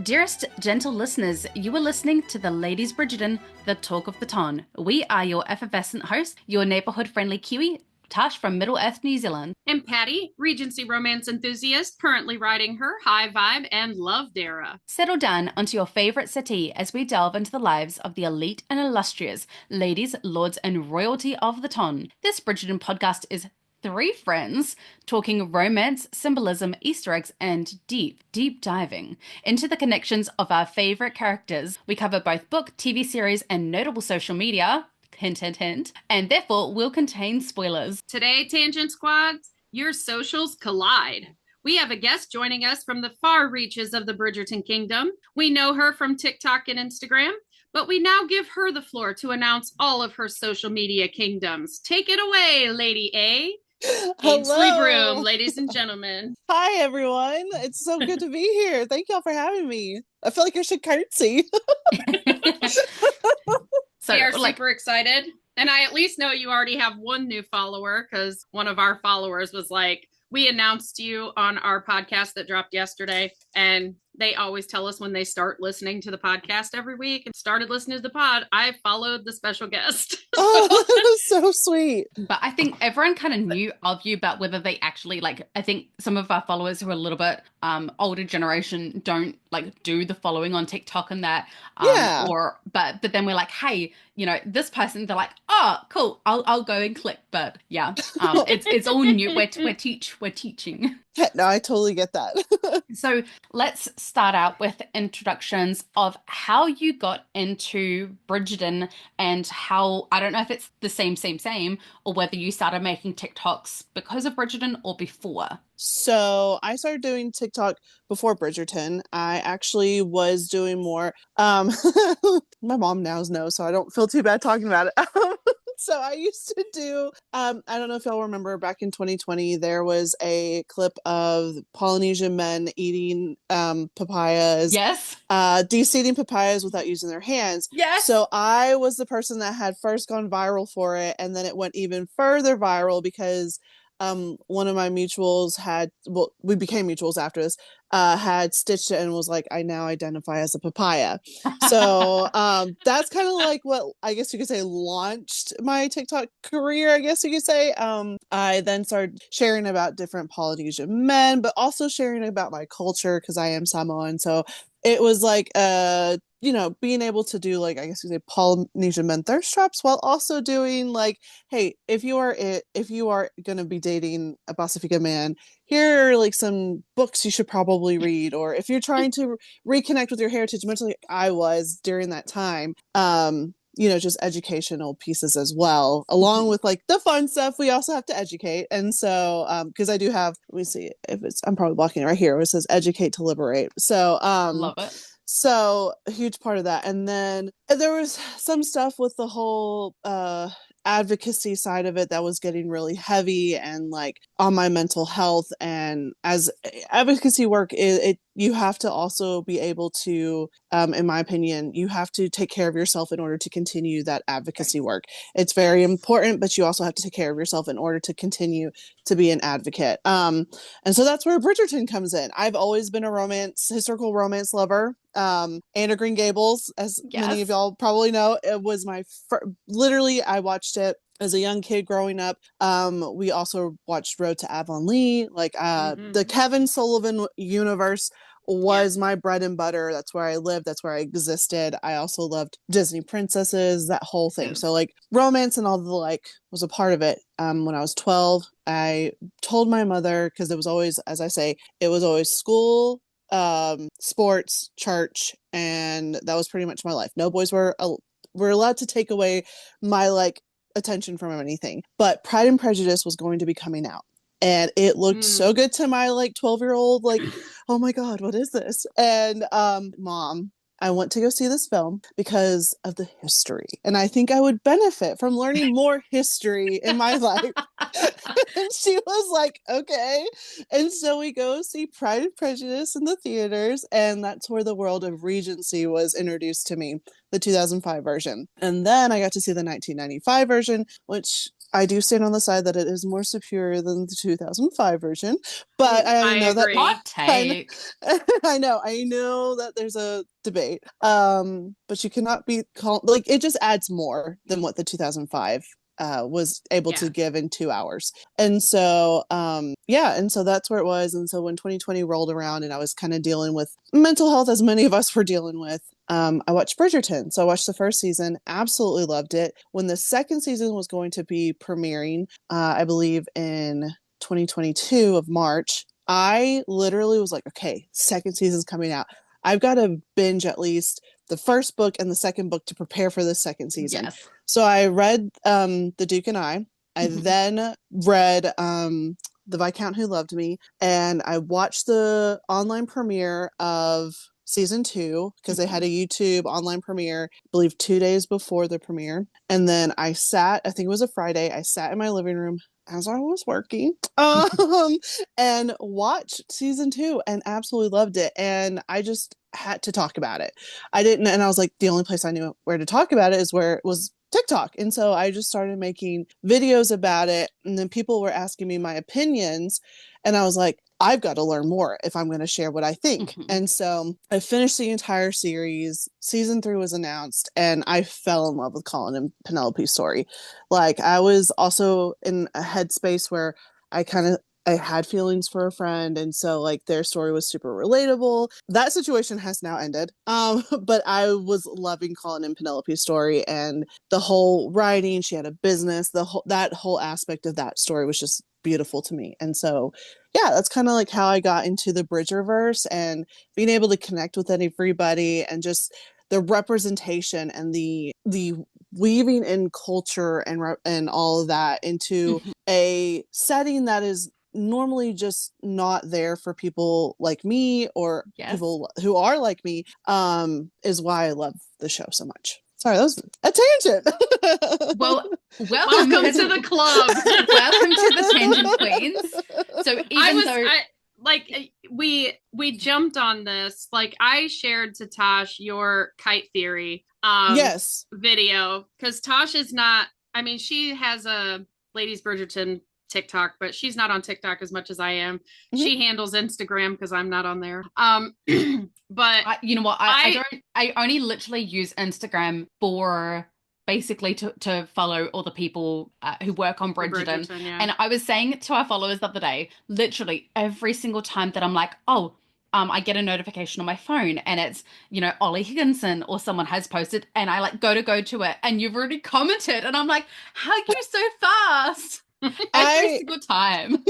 Dearest gentle listeners, you are listening to the Ladies Bridgerton, the talk of the town. We are your effervescent hosts, your neighbourhood-friendly Kiwi, Tash from Middle-earth, New Zealand. And Patty, Regency romance enthusiast, currently writing her high vibe and loved era. Settle down onto your favourite settee as we delve into the lives of the elite and illustrious ladies, lords, and royalty of the ton. This Bridgerton podcast is three friends talking romance, symbolism, Easter eggs, and deep diving into the connections of our favourite characters. We cover both book, TV series, and notable social media. Hint, hint, hint. And therefore will contain spoilers. Today, Tangent Squads, your socials collide. We have a guest joining us from the far reaches of the Bridgerton Kingdom. We know her from TikTok and Instagram, but we now give her the floor to announce all of her social media kingdoms. Take it away, Lady A. Aynsley Broom, ladies and gentlemen. Hi, everyone. It's so good to be here. Thank y'all for having me. I feel like I should curtsy. We are super excited. And I at least know you already have one new follower because one of our followers was like, we announced you on our podcast that dropped yesterday. And they always tell us when they start listening to the podcast every week and started listening to the pod, I followed the special guest. Oh, so sweet. But I think everyone kind of knew of you, but whether they actually I think some of our followers who are a little bit older generation don't do the following on TikTok and that. Yeah. But then we're like, hey, this person, they're like, oh, cool, I'll go and click. But yeah, it's all new. We're teaching. No, I totally get that. So let's start out with introductions of how you got into Bridgerton and how, I don't know if it's the same, or whether you started making TikToks because of Bridgerton or before. So I started doing TikTok before Bridgerton. I actually was doing more. My mom now knows, so I don't feel too bad talking about it. So I used to do, I don't know if y'all remember back in 2020, there was a clip of Polynesian men eating papayas. Yes. De-seeding papayas without using their hands. Yes. So I was the person that had first gone viral for it. And then it went even further viral because one of my mutuals we became mutuals after this, had stitched it and was like, I now identify as a papaya. So that's kind of like what I guess you could say launched my TikTok career, I guess you could say. I then started sharing about different Polynesian men, but also sharing about my culture because I am Samoan. So it was like being able to do I guess you say Polynesian men thirst traps while also doing hey, if you are going to be dating a Pasifika man, here are some books you should probably read, or if you're trying to reconnect with your heritage, much like I was during that time, just educational pieces as well, along with the fun stuff. We also have to educate. And so because I do have, let me see if I'm probably blocking it right here where it says educate to liberate. So love it. So a huge part of that. And then there was some stuff with the whole advocacy side of it that was getting really heavy and on my mental health. And as advocacy work, you have to also be able to, in my opinion, you have to take care of yourself in order to continue that advocacy work. It's very important, but you also have to take care of yourself in order to continue to be an advocate. And so that's where Bridgerton comes in. I've always been a historical romance lover. Anne of Green Gables, as many of y'all probably know, it was my literally, I watched it as a young kid growing up. We also watched Road to Avonlea. The Kevin Sullivan universe was my bread and butter. That's where I lived. That's where I existed. I also loved Disney princesses, that whole thing. So romance and all the was a part of it. When I was 12, I told my mother, because it was always, as I say, it was always school, sports, church, and that was pretty much my life. No boys were allowed to take away my attention from anything. But Pride and Prejudice was going to be coming out, and it looked so good to my 12-year-old oh my god, what is this? And Mom, I went to go see this film because of the history, and I think I would benefit from learning more history in my life. And she was like, okay. And so we go see Pride and Prejudice in the theaters, and that's where the world of Regency was introduced to me, the 2005 version. And then I got to see the 1995 version, which I do stand on the side that it is more superior than the 2005 version, but I I know that agree. Hot take. I know that there's a debate. But you cannot be called like it just adds more than what the 2005 was able to Yeah. give in 2 hours. And so, yeah, and so that's where it was. And so when 2020 rolled around and I was kind of dealing with mental health, as many of us were dealing with, I watched Bridgerton. So I watched the first season, absolutely loved it. When the second season was going to be premiering, I believe in 2022 of March, I literally was like, okay, second season's coming out. I've got to binge at least the first book and the second book to prepare for the second season. Yes. So I read The Duke and I. I then read The Viscount Who Loved Me, and I watched the online premiere of season 2 because they had a YouTube online premiere, I believe 2 days before the premiere. And then I think it was a Friday, I sat in my living room as I was working, and watched season 2 and absolutely loved it. And I just had to talk about it. And I was like, the only place I knew where to talk about it is where it was TikTok. And so I just started making videos about it. And then people were asking me my opinions. And I was like, I've got to learn more if I'm going to share what I think. And so I finished the entire series. Season 3 was announced, and I fell in love with Colin and Penelope's story. Like, I was also in a headspace where I had feelings for a friend, and so like their story was super relatable. That situation has now ended. But I was loving Colin and Penelope's story, and the whole writing. She had a business. That whole aspect of that story was just beautiful to me. And so, yeah, that's kind of like how I got into the Bridgerverse and being able to connect with everybody and just the representation and the weaving in culture and all of that into a setting that is normally just not there for people like me or people who are like me, is why I love the show so much. Sorry, that was a tangent. Well, welcome to the club. Welcome to the Tangent Queens. So we jumped on this. Like, I shared to Tosh your kite theory yes video, because Tosh is not, I mean, she has a Ladies Bridgerton TikTok, but she's not on TikTok as much as I am. She handles Instagram because I'm not on there. But you know what? I only literally use Instagram for basically to follow all the people who work on Bridgerton. Yeah. And I was saying to our followers the other day, literally every single time that I'm like, I get a notification on my phone and it's, Ollie Higginson or someone has posted, and I like go to it and you've already commented, and I'm like, how are you so fast? Every single time.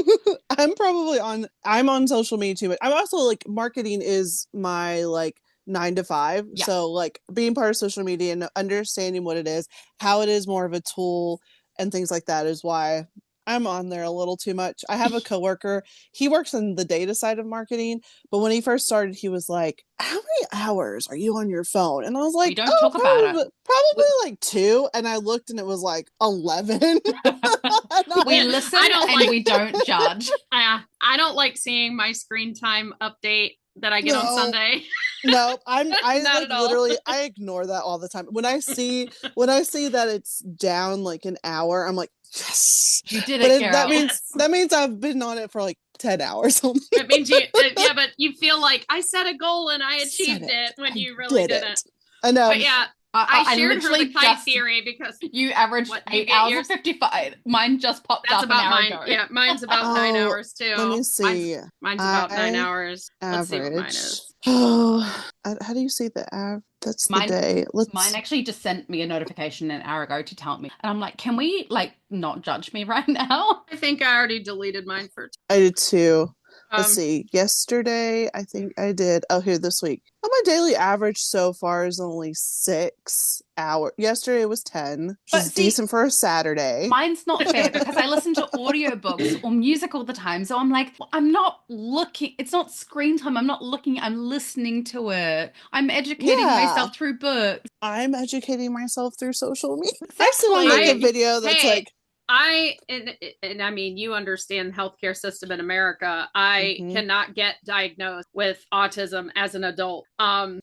I'm on social media too, but I'm also like, marketing is my like 9 to 5. Yeah. So like being part of social media and understanding what it is, how it is more of a tool and things like that is why I'm on there a little too much. I have a coworker, he works in the data side of marketing, but when he first started, he was like, how many hours are you on your phone? And I was like, talk about it. Probably like 2. And I looked and it was like 11. We listen and we don't judge. I don't like seeing my screen time update that I get on Sunday. No, I like literally I ignore that all the time. When I see that it's down like an hour, I'm like, yes, you did it, girl. That means I've been on it for like 10 hours. It means but you feel like I set a goal and I achieved it when you really didn't. I know. But yeah, I shared her the kite theory because you averaged 8 hours and 55. Mine just popped up an hour ago. Yeah, mine's about 9 hours too. Let me see. Mine's about 9 hours. Average. Let's see what mine is. Oh, how do you see the average? That's the day. Mine actually just sent me a notification an hour ago to tell me. And I'm like, can we like not judge me right now? I think I already deleted mine for I did too. Let's see. Yesterday, I think I did. Oh, here this week. Oh, my daily average so far is only 6 hours. Yesterday was 10, which is decent for a Saturday. Mine's not fair because I listen to audiobooks or music all the time. So I'm like, I'm not looking. It's not screen time. I'm not looking. I'm listening to it. I'm educating myself through books. I'm educating myself through social media. I still want to make a video that's like And I mean, you understand the healthcare system in America. I Mm-hmm. cannot get diagnosed with autism as an adult.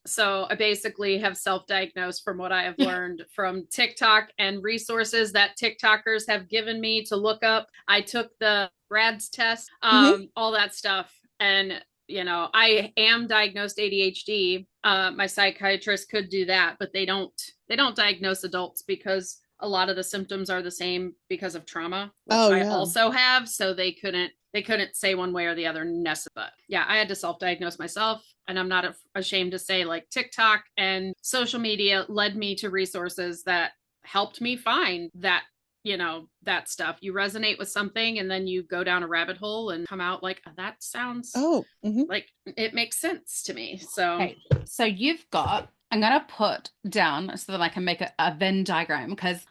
So I basically have self-diagnosed from what I have learned from TikTok and resources that TikTokers have given me to look up. I took the RADS test, Mm-hmm. all that stuff, and I am diagnosed ADHD. My psychiatrist could do that, but they don't diagnose adults because a lot of the symptoms are the same because of trauma, which Oh I yeah. also have. So they couldn't say one way or the other necessarily. But yeah, I had to self-diagnose myself, and I'm not ashamed to say, like, TikTok and social media led me to resources that helped me find that stuff. You resonate with something and then you go down a rabbit hole and come out like, that sounds Oh. Mm-hmm. like it makes sense to me. So Okay, so I'm gonna put down so that I can make a Venn diagram because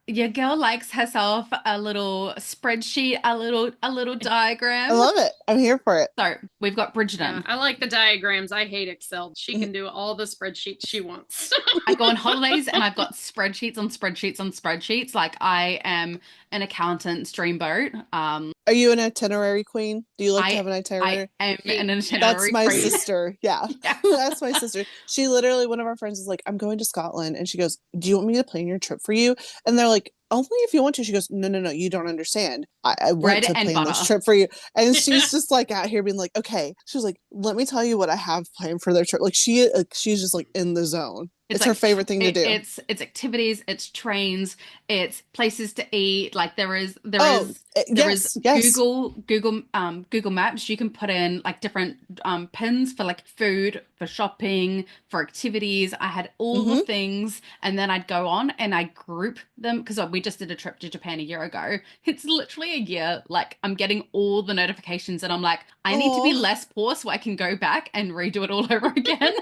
your girl likes herself a little spreadsheet, a little I diagram. love it. I'm here for it. So we've got yeah, Bridgerton. I like the diagrams. I hate Excel. She can do all the spreadsheets she wants. I go on holidays and I've got spreadsheets on spreadsheets on spreadsheets. Like I am an accountant's dreamboat. Are you an itinerary queen? Do you like to I have an I itinerary? am an That's itinerary my queen. sister. Yeah. Yeah. That's my sister. She literally, one of our friends is like, I'm going to Scotland. And she goes, do you want me to plan your trip for you? And they're like, only if you want to. She goes, no, no, no, you don't understand. I went Bread to and plan this butter. trip for you. And she's just like out here being like, okay. She was like, let me tell you what I have planned for their trip. Like she's just like in the zone. It's It's her like favorite thing to do. it's activities, it's trains, it's places to eat. Like Oh, there is yes, yes. Google Maps. You can put in like different pins for like food, for shopping, for activities. I had all the Mm-hmm. things, and then I'd go on and I group them because we just did a trip to Japan a year ago. It's literally a year. Like I'm getting all the notifications, and I'm like, I need to be Oh. less poor so I can go back and redo it all over again.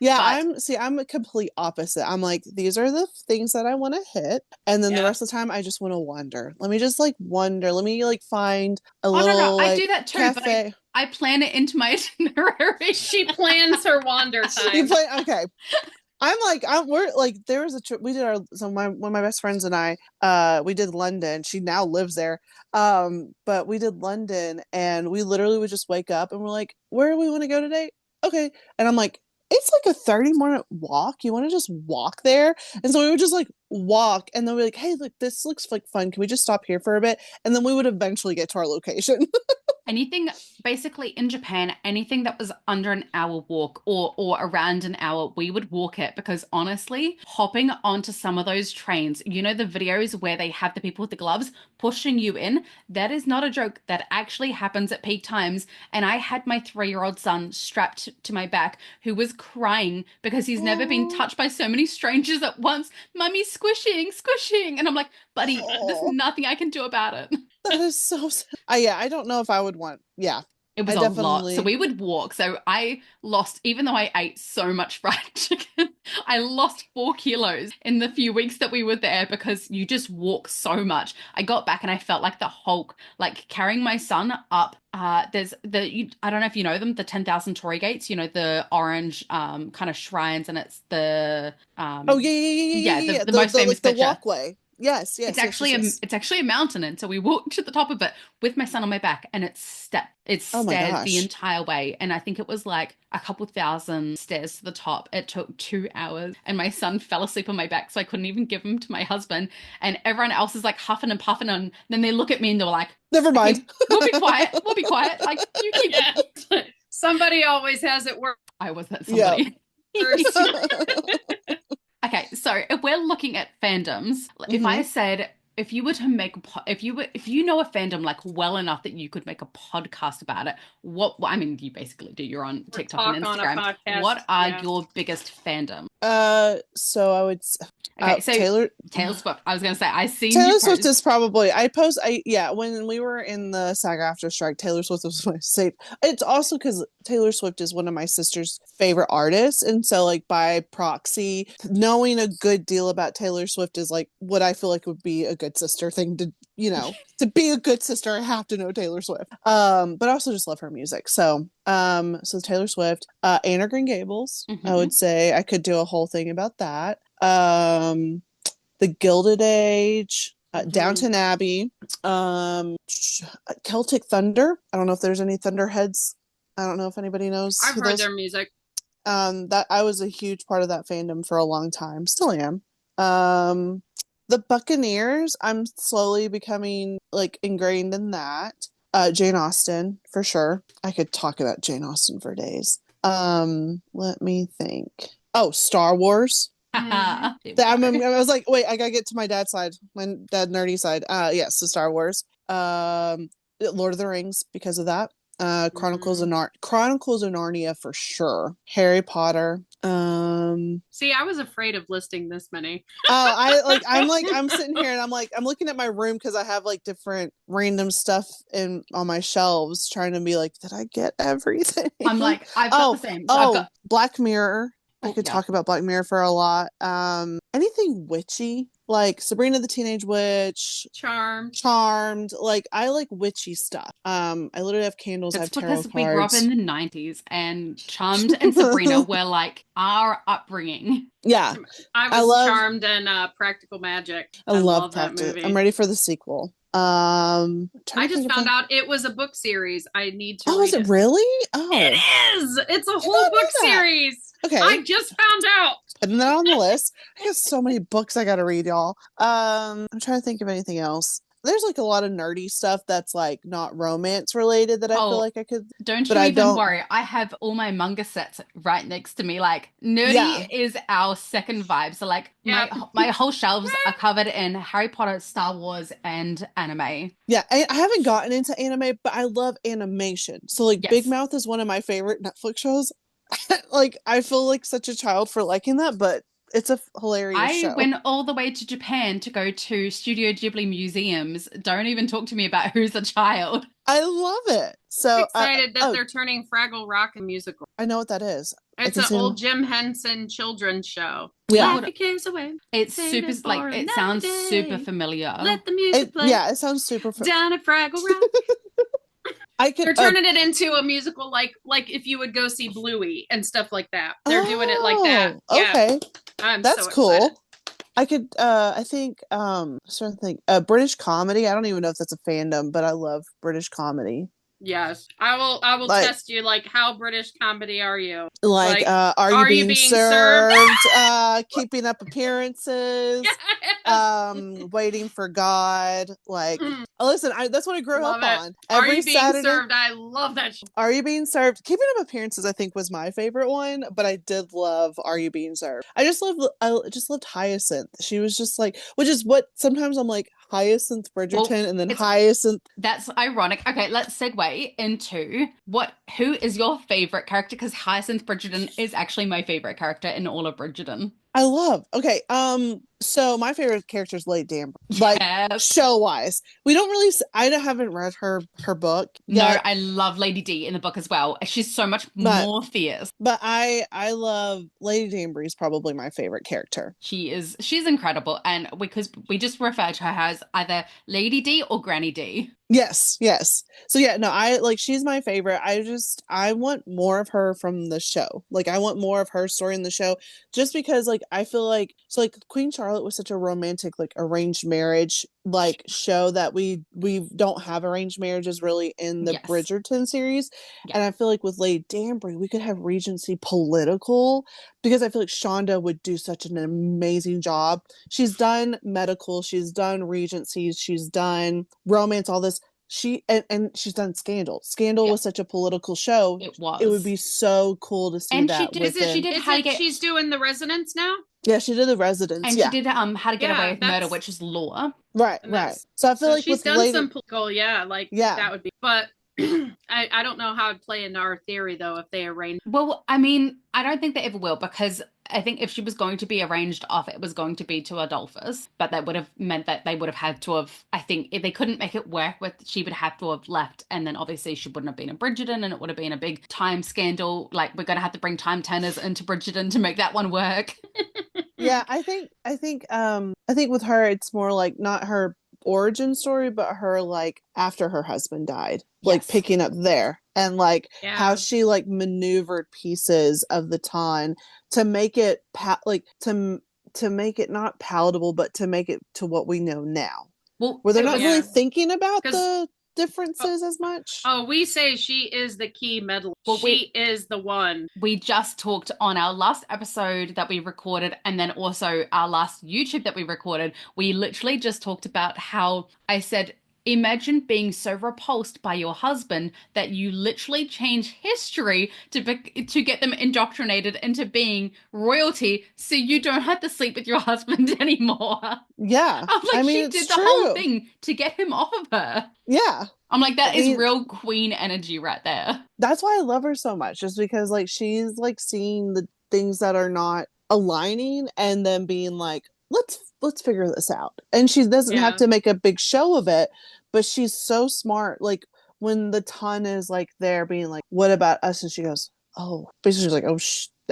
Yeah, But I'm a complete opposite. I'm like, these are the things that I want to hit. And then the Yeah. rest of the time I just want to wander. Let me just like wander. Let me like find a oh no, little I do like that too, but I cafe. I plan it into my itinerary. She plans her wander You time. play okay. We're like there was a trip we did our so my one of my best friends and I we did London. She now lives there. But we did London and we literally would just wake up and we're like, where do we want to go today? Okay. And I'm like, it's like a 30-minute walk. You want to just walk there? And so we would just like walk and then we're like, hey, look, this looks like fun. Can we just stop here for a bit? And then we would eventually get to our location. Anything basically in Japan, anything that was under an hour walk or around an hour, we would walk it because honestly, hopping onto some of those trains, the videos where they have the people with the gloves pushing you in, that is not a joke. That actually happens at peak times. And I had my 3-year-old son strapped to my back who was crying because he's never been Oh, touched by so many strangers at once. Mummy, squishing, squishing. And I'm like, buddy, there's oh, nothing I can do about it. that is so sad. Yeah, I don't know if I would want. Yeah, It I was a lot. So definitely. we would walk. So I lost, even though I ate so much fried chicken, I lost 4 kilos in the few weeks that we were there because you just walk so much. I got back and I felt like the Hulk, like carrying my son up. There's I don't know if you know them, the 10,000 Torii gates, the orange kind of shrines, and it's the Oh yeah, yeah, yeah, yeah, yeah, yeah, yeah. the most The famous like the picture. walkway. Yes, It's yes, yes, actually yes, a yes. it's actually a mountain, and so we walked to the top of it with my son on my back, and it's Oh my stairs the gosh. entire way, and I think it was like a couple thousand stairs to the top. It took 2 hours, and my son fell asleep on my back, so I couldn't even give him to my husband. And everyone else is like huffing and puffing, and then they look at me and they're like, Never mind. "Okay, we'll be quiet, we'll be quiet. Like you keep." Yeah. Somebody always has it worse. I was that Yep. somebody. Okay, so if we're looking at fandoms, if I Hmm. said if you were to make if you know a fandom like well enough that you could make a podcast about it, I mean you basically do. You're on Or TikTok and talk on a Instagram. podcast. What are Yeah. your biggest fandom? So I would Okay, so Taylor Taylor Swift. I was gonna say I seen you Taylor Swift post. is probably yeah, when we were in the SAG after strike, Taylor Swift was my safe. It's also because Taylor Swift is one of my sister's favorite artists, and so like by proxy, knowing a good deal about Taylor Swift is like what I feel like would be a good sister thing to to be a good sister, I have to know Taylor Swift. But I also just love her music. So Taylor Swift, Anna Green Gables, I would Hmm. say I could do a whole thing about that. The Gilded Age. Downton Abbey, Celtic Thunder. I don't know if there's any Thunderheads. I don't know if anybody knows I've heard their music. That I was a huge part of that fandom for a long time. Still am. The Buccaneers, I'm slowly becoming like ingrained in that. Jane Austen, for sure. I could talk about Jane Austen for days. Let me think. Oh, Star Wars. I was like, wait, I gotta get to my dad's side, my dad nerdy side. Yeah, so Star Wars. Lord of the Rings because of that. Chronicles of Narnia for sure. Harry Potter. See, I was afraid of listing this many. I'm sitting here and I'm looking at my room because I have like different random stuff on my shelves, trying to be like, did I get everything? I'm like, I've got the same. So I've got Black Mirror. I could talk about Black Mirror for a lot. Anything witchy, like Sabrina the Teenage Witch, Charmed. Like I like witchy stuff. I literally have candles. I have tarot cards. Because we grew up in the 90s, and Charmed and Sabrina were like our upbringing. Yeah, I love Charmed and Practical Magic. I love that movie. I'm ready for the sequel. I just found out it was a book series. I need to. Oh, is it really? Oh, it is. It's a whole book series. Okay, I just found out. Putting that on the list. I have so many books I gotta read, y'all. I'm trying to think of anything else. There's like a lot of nerdy stuff that's like not romance related that I feel like I could. Don't you even worry. I have all my manga sets right next to me. Like nerdy is our second vibe. So like my whole shelves are covered in Harry Potter, Star Wars, and anime. Yeah, I haven't gotten into anime, but I love animation. So like Big Mouth is one of my favorite Netflix shows. Like I feel like such a child for liking that, but it's a hilarious show. I went all the way to Japan to go to Studio Ghibli museums. Don't even talk to me about who's a child. I love it. So I'm excited that they're turning Fraggle Rock a musical. I know what that is. It's an old Jim Henson children's show. Yeah. Life cares away. It's super, like, it sounds super familiar. Let the music play. Yeah, it sounds super familiar. Down at Fraggle Rock. They're turning it into a musical, like if you would go see Bluey and stuff like that. They're doing it like that. Okay, that's so cool. Excited. I could, I think, certain thing, British comedy. I don't even know if that's a fandom, but I love British comedy. Yes, I will test you. Like, how British comedy are you? Like are you being served? Keeping up appearances. Yes. Waiting for God. Like, listen, that's what I grew up on. Every Saturday, served? I love that show. Are You Being Served? Keeping Up Appearances, I think, was my favorite one, but I did love Are You Being Served? I just loved Hyacinth. She was just like, which is what sometimes I'm like, Hyacinth Bridgerton, and then Hyacinth. That's ironic. Okay, let's segue into who is your favorite character? Because Hyacinth Bridgerton is actually my favorite character in all of Bridgerton. I love. Okay, so my favorite character is Lady Danbury. Like show wise, we don't really. I haven't read her book yet. No, I love Lady D in the book as well. She's so much more fierce. But I love Lady Danbury is probably my favorite character. She's incredible, and because we just refer to her as either Lady D or Granny D. Yes. So yeah, no, she's my favorite. I want more of her from the show. Like I want more of her story in the show, just because like I feel like Queen Charlotte was such a romantic, like arranged marriage like show that we don't have arranged marriages really in the Bridgerton series. And I feel like with Lady Danbury we could have Regency political, because I feel like Shonda would do such an amazing job. She's done medical, she's done Regencies, she's done romance, all this. And she's done Scandal. Scandal was such a political show. It was. It would be so cool to see that. She's doing The Residence now? Yeah, she did The Residence. And she did How to Get Away with Murder, which is law. Right. So I feel like she's done some political, that would be. But I don't know how it'd play into our theory though if they arrange. Well, I mean, I don't think they ever will, because I think if she was going to be arranged off, it was going to be to Adolphus, but that would have meant that they would have had to have, I think if they couldn't make it work with, she would have to have left, and then obviously she wouldn't have been in Bridgerton, and it would have been a big time scandal. Like, we're going to have to bring time turners into Bridgerton to make that one work. Yeah, I think with her, it's more like not her origin story, but her like after her husband died, like picking up there, and like how she like maneuvered pieces of the time to make it to make it not palatable, but to make it to what we know now. Well, where they're it not was, really thinking about 'cause- the differences as much. Oh, we say she is the key medal. Well, she is the one. we just talked on our last episode that we recorded, and then also our last YouTube that we recorded. We literally just talked about how I said, imagine being so repulsed by your husband that you literally change history to get them indoctrinated into being royalty so you don't have to sleep with your husband anymore. Yeah. I'm like, I mean, she it's did the true. whole thing to get him off of her. Yeah. I'm like, that I is mean, real queen energy right there. that's why I love her so much, just because like she's like seeing the things that are not aligning and then being like, let's figure this out. And she doesn't have Yeah. to make a big show of it, but she's so smart. Like when the ton is like there being like, what about us? And she goes, oh, basically she's like, oh,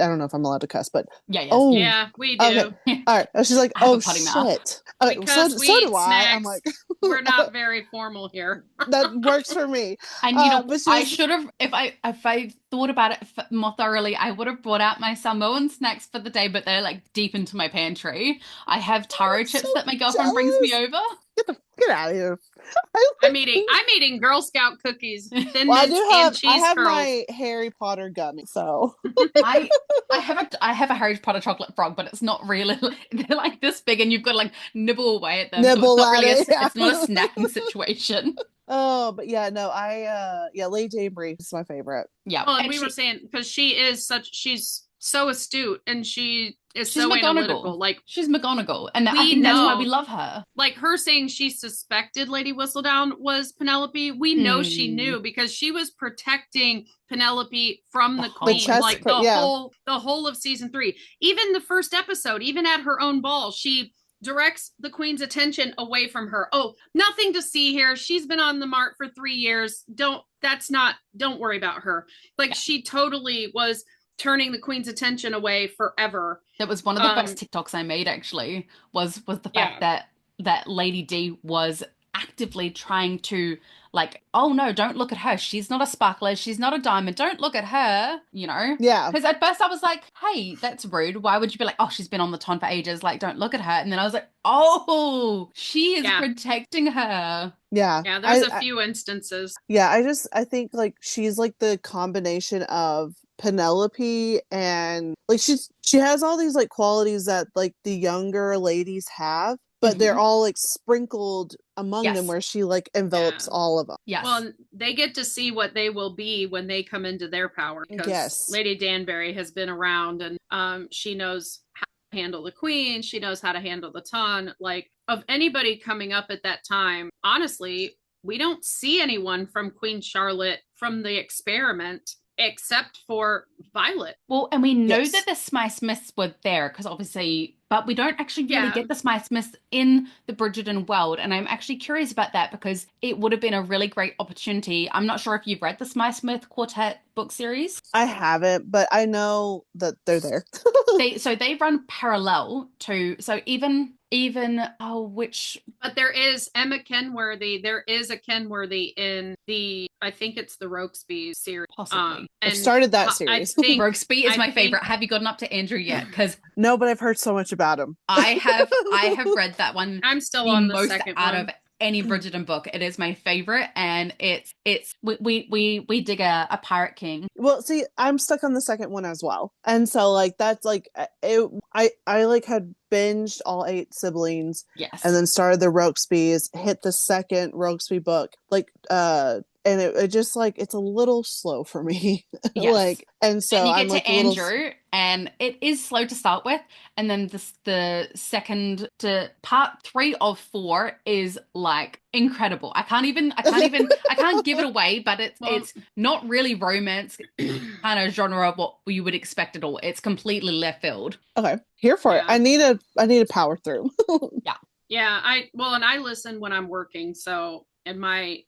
I don't know if I'm allowed to cuss, but Yeah, yes. oh, Yeah, we do. okay. All right. And she's like, I have oh a potty mouth. shit. Okay, Because we so eat do I. I'm snacks. like, We're not very formal here. that works for me. And you know, But she I was- should have, if I thought about it more thoroughly, I would have brought out my Samoan snacks for the day, but they're like deep into my pantry. I have taro I'm chips so that my girlfriend brings me jealous. over. Get out of here. I'm eating Girl Scout cookies, Thin Well, Mints and I cheese have curls. my Harry Potter gummy, so I have a Harry Potter chocolate frog, but it's not really. They're like this big, and you've got to like nibble away at them. So nibble it's not at really it. Yeah. it's not a snacking situation. Oh, but yeah, no, Lady Jane is my favorite. Yeah, Well, and we were saying because she's so astute and she is she's so McGonagall. analytical. Like she's McGonagall, and I we think that's why know. we love her. Like her saying she suspected Lady Whistledown was Penelope, we know she knew because she was protecting Penelope from the whole queen, time. like the whole of season 3. Even the first episode, even at her own ball, she directs the queen's attention away from her. Oh, nothing to see here. She's been on the mark for 3 years. Don't worry about her. Like she totally was turning the queen's attention away forever. That was one of the best TikToks I made, actually, was the fact that Lady D was actively trying to, like, oh no, don't look at her. She's not a sparkler. She's not a diamond. Don't look at her, you know? Yeah. Because at first I was like, hey, that's rude. Why would you be like, oh, she's been on the ton for ages. Like, don't look at her. And then I was like, oh, she is protecting her. Yeah. Yeah, there's a few instances. Yeah, I think like she's like the combination of Penelope and like she has all these like qualities that like the younger ladies have, but they're all like sprinkled among them where she like envelops all of them. Yes. Well, they get to see what they will be when they come into their power because Lady Danbury has been around and she knows how to handle the queen. She knows how to handle the ton. Like of anybody coming up at that time, honestly, we don't see anyone from Queen Charlotte from the experiment except for Violet. Well, and we know that the Smythe Smiths were there because obviously, but we don't actually really get the Smythe Smiths in the Bridgerton world. And I'm actually curious about that because it would have been a really great opportunity. I'm not sure if you've read the Smythe Smith Quartet book series. I haven't, but I know that they're there. they run parallel to, but there is Emma Kenworthy. There is a Kenworthy in I think it's the Rokesby series. Possibly. I've started that series. I think Rokesby is my favorite. Have you gotten up to Andrew yet? Because no, but I've heard so much about him. I have read that one. I'm still on the most second out one. of any Bridgerton book. It is my favorite, and we dig a pirate king. Well, see, I'm stuck on the second one as well, and so like that's like I like had binged all 8 siblings, and then started the Rokesbys, hit the second Rokesby book, like and it just like it's a little slow for me. Like, and so and you get I'm to like Andrew, and it is slow to start with, and then the second to part 3 of 4 is like incredible. I can't give it away, but it's not really romance kind of genre of what you would expect at all. It's completely left field. Okay, here for it. I need a power through. And I listen when I'm working, so and my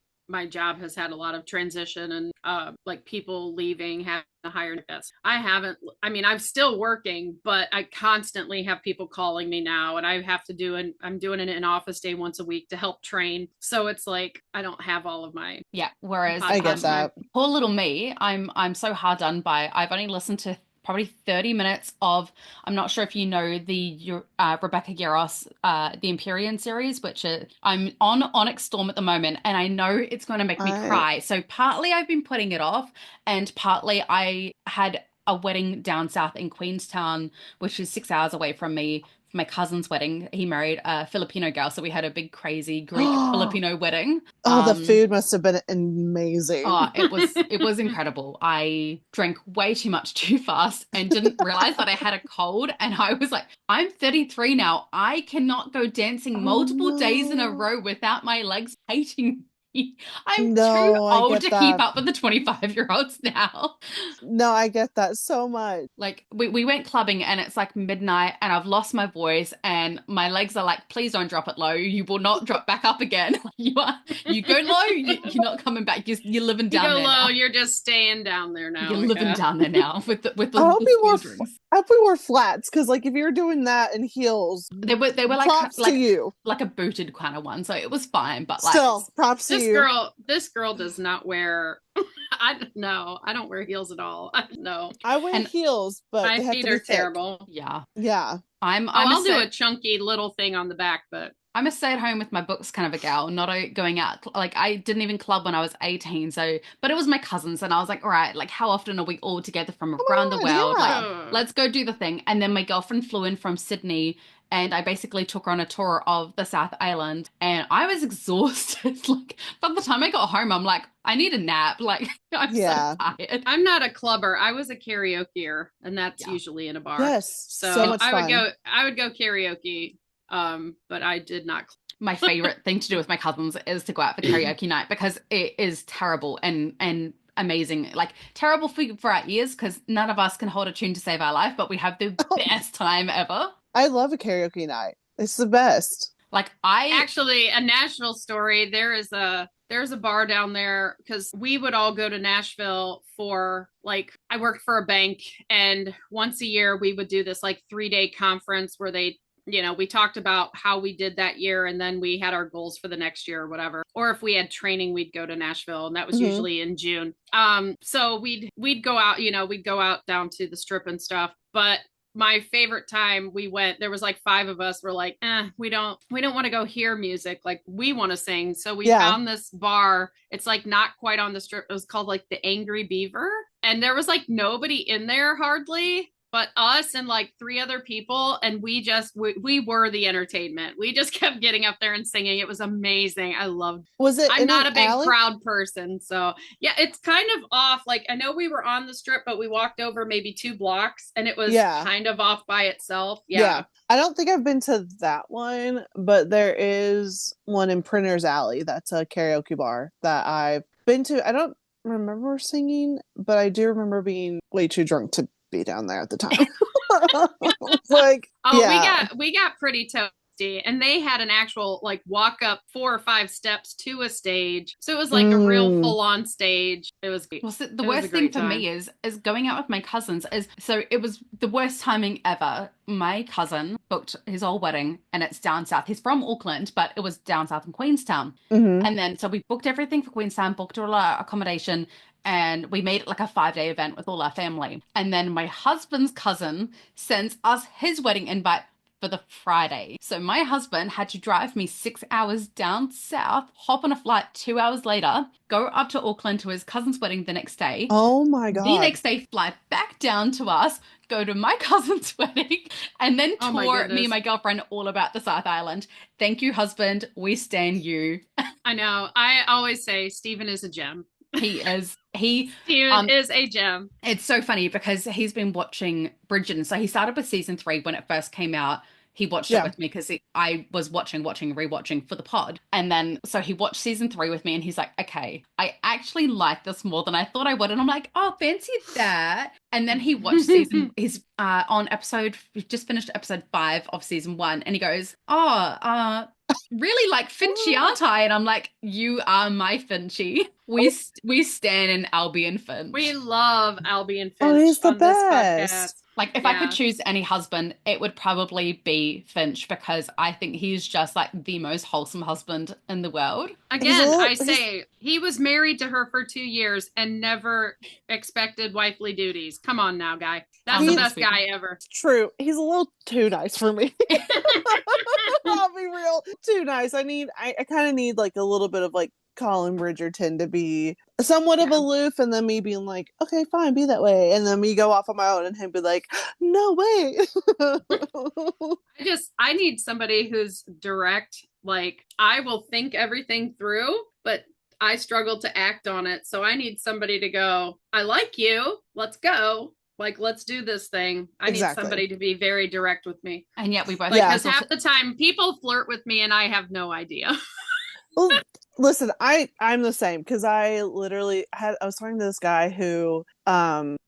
job has had a lot of transition and like people leaving, having to hire vets. I'm still working, but I constantly have people calling me now, and I have to I'm doing an in-office day once a week to help train. So it's like I don't have all of my whereas I get that. Poor little me, I'm so hard done by. I've only listened to probably 30 minutes of, I'm not sure if you know the Rebecca Garros, the Empyrean series, which I'm on Onyx Storm at the moment, and I know it's going to make me I cry. So partly I've been putting it off, and partly I had a wedding down south in Queenstown, which is 6 hours away from me. For my cousin's wedding, he married a Filipino girl, so we had a big, crazy Greek Filipino wedding. Oh, the food must have been amazing. Oh, it was incredible. I drank way too much too fast and didn't realize that I had a cold. And I was like, I'm 33 now. I cannot go dancing Oh multiple days in a no. row without my legs hating me. I'm too No, I old get to keep that. up with the 25-year-olds now. No, I get that so much. Like we went clubbing and it's like midnight and I've lost my voice and my legs are like, please don't drop it low. You will not drop back up again. You go low, you're not coming back. You're living You down go there low, now. you're just staying down there now. You're I living guess. down there now with I the hope we wore school drinks. I hope we wore flats, because like if you're doing that in heels, They were props to you. like a booted kind of one, so it was fine. But like, Still, props to you. This girl does not wear. I don't know. I don't wear heels at all. No, I wear and heels, but my they have feet to be are thick. terrible. yeah, Yeah. I'll do a chunky little thing on the back, but I'm a stay at home with my books kind of a gal, not going out. Like I didn't even club when I was 18, so but it was my cousins, and I was like, all right, like how often are we all together from Oh around the my God, world? Like yeah. let's go do the thing. And then my girlfriend flew in from Sydney, and I basically took her on a tour of the South Island, and I was exhausted. Like by the time I got home, I'm like, I need a nap. Like I'm Yeah. so tired. I'm not a clubber. I was a karaokeer, and that's Yeah. usually in a bar. Yes. So, So much I would fun. go karaoke. But I did not. My favorite thing to do with my cousins is to go out for karaoke night because it is terrible and amazing. Like terrible for our ears because none of us can hold a tune to save our life, but we have the best time ever. I love a karaoke night. It's the best. Like I Actually, a national story. There's a bar down there because we would all go to Nashville for like I worked for a bank, and once a year we would do this like 3-day conference where we talked about how we did that year, and then we had our goals for the next year or whatever. Or if we had training, we'd go to Nashville, and that was usually in June. So we'd go out, we'd go out down to the Strip and stuff. But my favorite time we went, there was like 5 of us were like, we don't want to go hear music. Like we want to sing. So we found this bar. It's like not quite on the Strip. It was called like the Angry Beaver. And there was like nobody in there hardly but us and like 3 other people. And we were the entertainment. We just kept getting up there and singing. It was amazing. I loved. Was it? I'm not a big alley? crowd person. So yeah, it's kind of off. Like I know we were on the Strip, but we walked over maybe 2 blocks and it was kind of off by itself. Yeah. I don't think I've been to that one, but there is one in Printer's Alley. That's a karaoke bar that I've been to. I don't remember singing, but I do remember being way too drunk to be down there at the time. Like, we got pretty toasty, and they had an actual like walk up 4 or 5 steps to a stage, so it was like a real full on stage. It was well, so the worst thing for me is going out with my cousins is so it was the worst timing ever. My cousin booked his whole wedding and it's down south. He's from Auckland, but it was down south in Queenstown. And then so we booked everything for Queenstown, booked all our accommodation, and we made it like a 5-day event with all our family. And then my husband's cousin sends us his wedding invite for the Friday. So my husband had to drive me 6 hours down south, hop on a flight 2 hours later, go up to Auckland to his cousin's wedding the next day. Oh my God. The next day, fly back down to us, go to my cousin's wedding, and then tour me and my girlfriend all about the South Island. Thank you, husband. We stand you. I know. I always say Stephen is a gem. He is. Stephen is a gem. It's so funny because he's been watching Bridgerton. So he started with season 3 when it first came out. He watched it with me because I was rewatching for the pod. And then, so he watched season 3 with me and he's like, okay, I actually like this more than I thought I would. And I'm like, oh, fancy that. And then he watched he's we just finished episode 5 of season 1. And he goes, really like Finchy, aren't I? And I'm like, you are my Finchy. We stand in Albie and Finch. We love Albie and Finch. Oh, he's the on best. This podcast. Like, if I could Yeah. choose any husband, it would probably be Finch because I think he's just like the most wholesome husband in the world. He's a Again, little I say he was married to her for 2 years and never expected wifely duties. Come on now, guy. That's the Unlimited best sweetie. guy ever. true. He's a little too nice for me. I'll be real. Too nice. I kind of need like a little bit of like Colin Bridgerton to be somewhat of Yeah. aloof, and then me being like, okay, fine, be that way. And then me go off on my own and him be like, no way. I need somebody who's direct. Like, I will think everything through, but I struggle to act on it. So I need somebody to go, I like you. Let's go. Like, let's do this thing. I need Exactly. somebody to be very direct with me. And yet we both Like, Yeah. because half the time people flirt with me and I have no idea. Well, listen, I'm the same because I literally I was talking to this guy who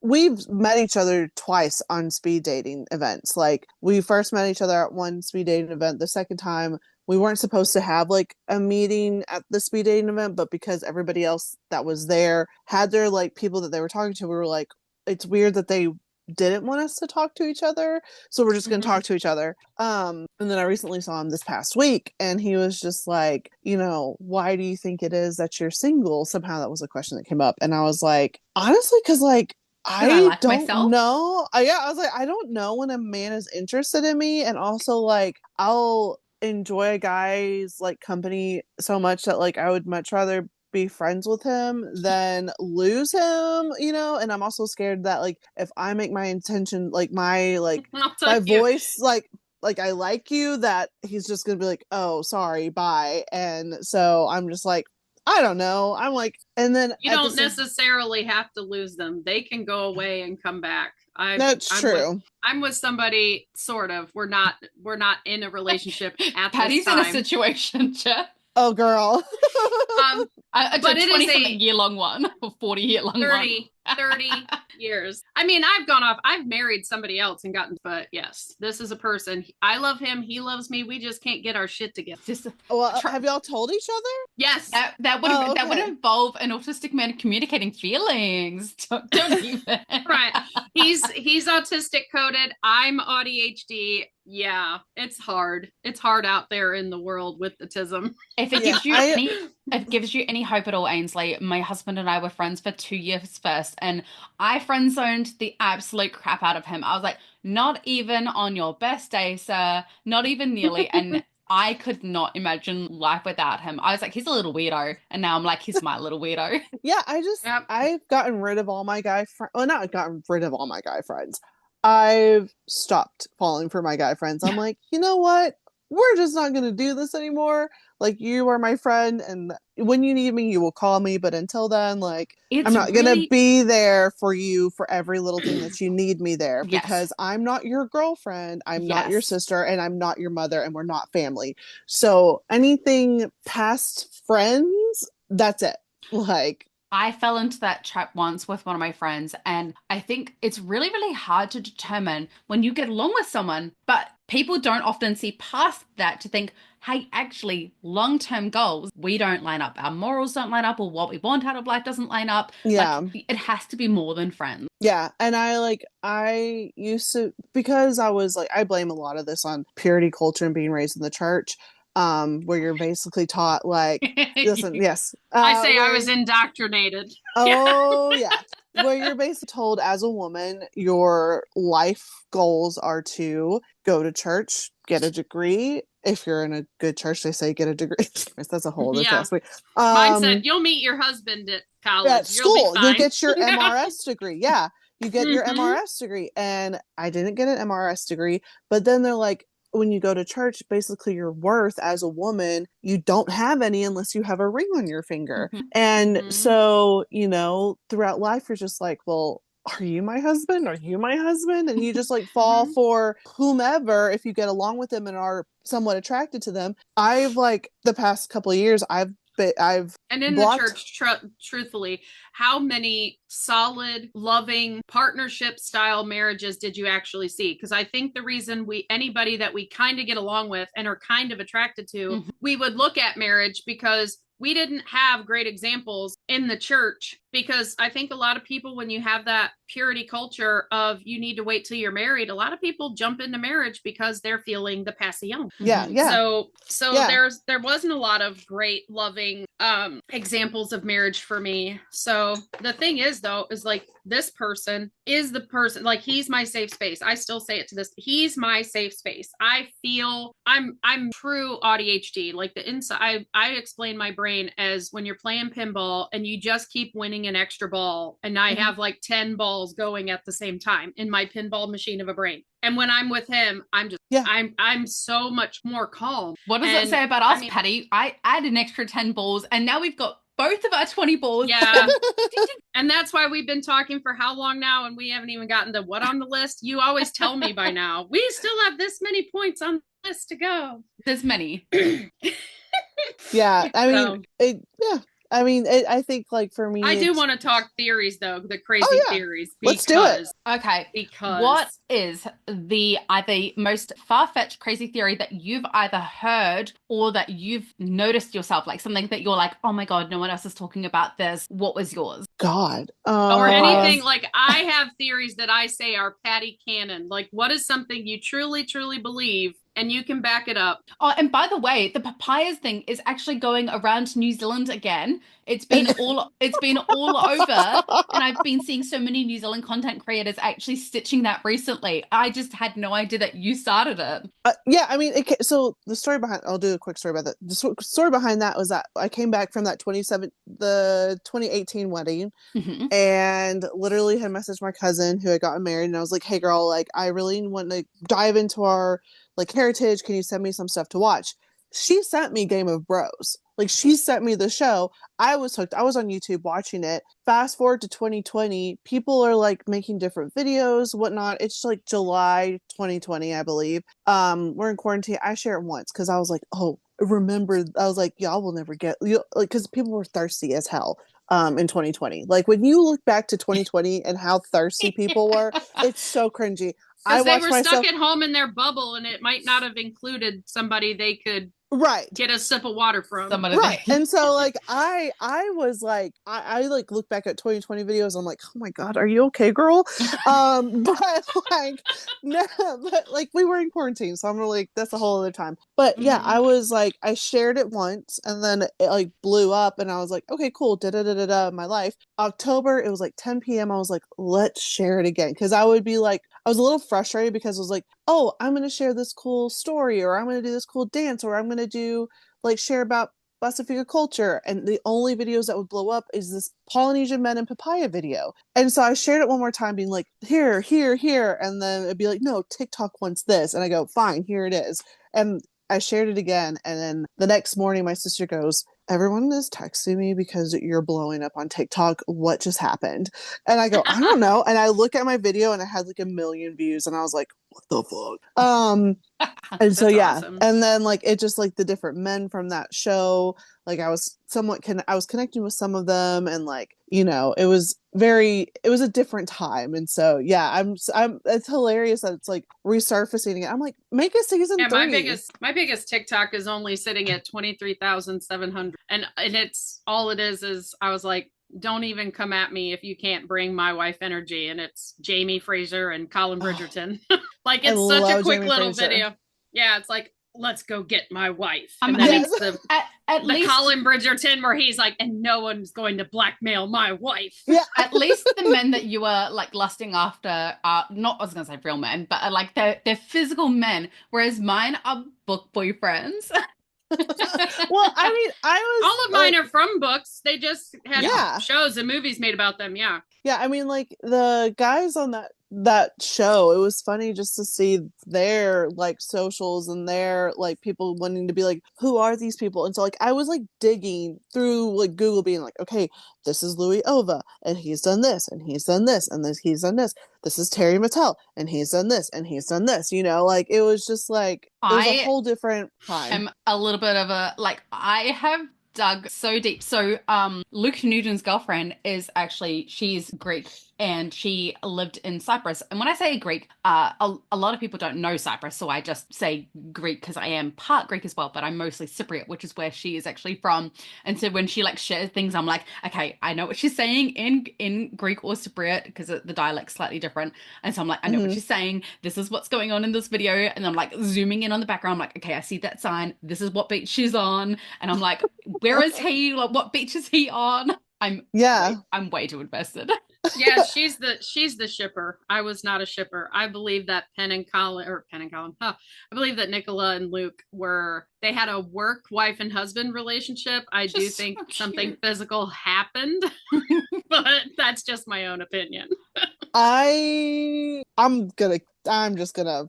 we've met each other twice on speed dating events. Like we first met each other at one speed dating event. The second time we weren't supposed to have like a meeting at the speed dating event, but because everybody else that was there had their like people that they were talking to, we were like, it's weird that they didn't want us to talk to each other, so we're just going to talk to each other. And then I recently saw him this past week and he was just like, why do you think it is that you're single? Somehow that was a question that came up, and I was like, honestly, because like because I I like don't myself. know. I was like, I don't know when a man is interested in me, and also like I'll enjoy a guy's like company so much that like I would much rather be friends with him than lose him, and I'm also scared that like if I make my intention like my voice like I like you, that he's just gonna be like, oh sorry, bye. And so I'm just like, I don't know, I'm like, and then You don't necessarily have to lose them. They can go away and come back. That's true. I'm with somebody sort of. We're not in a relationship at Patty's this in a time. situation, Jeff. Oh girl. But it is a 20-something year long one or 40-year long 30 years. I mean, I've married somebody else and gotten, but yes, this is a person. I love him. He loves me. We just can't get our shit together. Well, have y'all told each other? Yes. That would involve an autistic man communicating feelings. Don't even. Right. He's autistic coded. I'm ADHD. Yeah, it's hard. It's hard out there in the world with autism. If it gives you any hope at all, Aynsley, my husband and I were friends for 2 years first, and I friend zoned the absolute crap out of him. I was like, not even on your best day, sir. Not even nearly. And I could not imagine life without him. I was like, he's a little weirdo. And now I'm like, he's my little weirdo. Yeah, I've gotten rid of all my guy friends. Well, not gotten rid of all my guy friends. I've stopped falling for my guy friends. I'm like, you know what? We're just not going to do this anymore. Like, you are my friend, and when you need me, you will call me. But until then, like, I'm not going to be there for you for every little thing that you need me there, because I'm not your girlfriend. I'm not your sister, and I'm not your mother, and we're not family. So anything past friends, that's it. Like, I fell into that trap once with one of my friends, and I think it's really, really hard to determine when you get along with someone, but people don't often see past that to think, hey, actually, long-term goals, we don't line up. Our morals don't line up, or what we want out of life doesn't line up. Yeah. Like, it has to be more than friends. Yeah. And I used to, because I was like, I blame a lot of this on purity culture and being raised in the church. Where you're basically taught like, listen, yes. I say I was indoctrinated. Oh yeah. Where you're basically told as a woman, your life goals are to go to church, get a degree. If you're in a good church, they say get a degree. That's a whole different week. Mine said you'll meet your husband at college. At school, you'll get your MRS degree. Yeah. You get your MRS degree. And I didn't get an MRS degree, but then they're like, when you go to church, basically your worth as a woman, you don't have any unless you have a ring on your finger. And so, throughout life, you're just like, well, are you my husband? Are you my husband? And you just like fall for whomever if you get along with them and are somewhat attracted to them. I've like the past couple of years, I've and in the church, truthfully, how many solid, loving, partnership style marriages did you actually see? Because I think the reason anybody that we kind of get along with and are kind of attracted to, we would look at marriage because we didn't have great examples in the church, because I think a lot of people, when you have that purity culture of you need to wait till you're married, a lot of people jump into marriage because they're feeling the passion. Yeah, yeah. So Yeah. there wasn't a lot of great loving examples of marriage for me. So the thing is, though, is like, this person is the person, like, he's my safe space. I still say it to this, he's my safe space. I feel I'm true ADHD. Like, the inside, I explain my brain as when you're playing pinball and you just keep winning an extra ball, and I have like 10 balls going at the same time in my pinball machine of a brain. And when I'm with him, I'm just, I'm so much more calm. What does that say about us, Patty? I add an extra 10 balls, and now we've got both of our 20 balls. Yeah. And that's why we've been talking for how long now, and we haven't even gotten to what on the list. You always tell me by now, we still have this many points on the list to go. There's many. Yeah, I mean, I mean, I think, like, for me, I do want to talk theories, though, the crazy theories. Let's do it. Okay. Because what is the either most far-fetched crazy theory that you've either heard or that you've noticed yourself, like something that you're like, oh my God, no one else is talking about this? What was yours? God. Or anything. Like, I have theories that I say are Patty canon. Like, what is something you truly, truly believe and you can back it up? Oh, and by the way, the papayas thing is actually going around New Zealand again. It's been all over, and I've been seeing so many New Zealand content creators actually stitching that recently. I just had no idea that you started it. Yeah, I mean, so the story behind, I'll do a quick story about that. The story behind that was that I came back from that the 2018 wedding, and literally had messaged my cousin who had gotten married, and I was like, hey girl, like, I really want to dive into our, like, heritage. Can you send me some stuff to watch? She sent me Game of Bros. Like, she sent me the show. I was hooked. I was on YouTube watching it. Fast forward to 2020, people are like making different videos, whatnot. It's like July 2020, I believe. We're in quarantine. I share it once because I was like, oh, remember, I was like, y'all will never get, like, because people were thirsty as hell in 2020. Like, when you look back to 2020 and how thirsty people were, it's so cringy. Because they were stuck at home in their bubble, and it might not have included somebody they could get a sip of water from. Right. And so, like, I was like, I like look back at 2020 videos, I'm like, oh my God, are you okay, girl? But like, no, but like, we were in quarantine, so I'm really, like, that's a whole other time. But yeah, I was like, I shared it once, and then it like blew up, and I was like, okay, cool, my life. October, it was like 10 p.m. I was like, let's share it again. Because I would be like, I was a little frustrated because I was like, oh, I'm going to share this cool story, or I'm going to do this cool dance, or I'm going to do, like, share about Pacifica culture. And the only videos that would blow up is this Polynesian men and papaya video. And so I shared it one more time being like, here. And then it'd be like, no, TikTok wants this. And I go, fine, here it is. And I shared it again. And then the next morning, my sister goes, everyone is texting me because you're blowing up on TikTok. What just happened? And I go, I don't know. And I look at my video and it had like 1 million views. And I was like, what the fuck? And so, yeah. Awesome. And then, like, it just, like, the different men from that show, like, I was connecting with some of them, and, like, you know, it was a different time. And so, yeah, it's hilarious that it's like resurfacing again. I'm like, make a season 3. My biggest TikTok is only sitting at 23,700. And it's all it is I was like, don't even come at me if you can't bring my wife energy. And it's Jamie Fraser and Colin Bridgerton. Like, it's such a quick little video. Yeah, it's like, let's go get my wife. And then it's the Colin Bridgerton where he's like, and no one's going to blackmail my wife. Yeah. At least the men that you were like lusting after are not, I was going to say real men, but like they're physical men, whereas mine are book boyfriends. Well, I mean, all of mine are from books. They just had shows and movies made about them. Yeah. Yeah, I mean, like, the guys on that show, it was funny just to see their, like, socials and their, like, people wanting to be like, who are these people? And so, like, I was, like, digging through, like, Google, being like, okay, this is Louis Ova, and he's done this, and he's done this, and he's done this. This is Terry Mattel, and he's done this, and he's done this. You know, like, it was just like, it was a whole different time. I'm a little bit of a, like, I have dug so deep. So Luke Nugent's girlfriend is actually, she's Greek and she lived in Cyprus. And when I say Greek, a lot of people don't know Cyprus, so I just say Greek because I am part Greek as well, but I'm mostly Cypriot, which is where she is actually from. And so when she like shares things, I'm like, okay, I know what she's saying in Greek or Cypriot because the dialect's slightly different. And so I'm like, I know what Hmm. she's saying. This is what's going on in this video. And I'm like zooming in on the background. I'm like, okay, I see that sign. This is what beach she's on. And I'm like, where is he? Like, what beach is he on? Yeah. I'm way too invested. Yeah, she's the shipper. I was not a shipper. I believe that Penn and Colin. Huh, I believe that Nicola and Luke they had a work wife and husband relationship. I do Just so think something cute. physical happened, but that's just my own opinion. I'm just gonna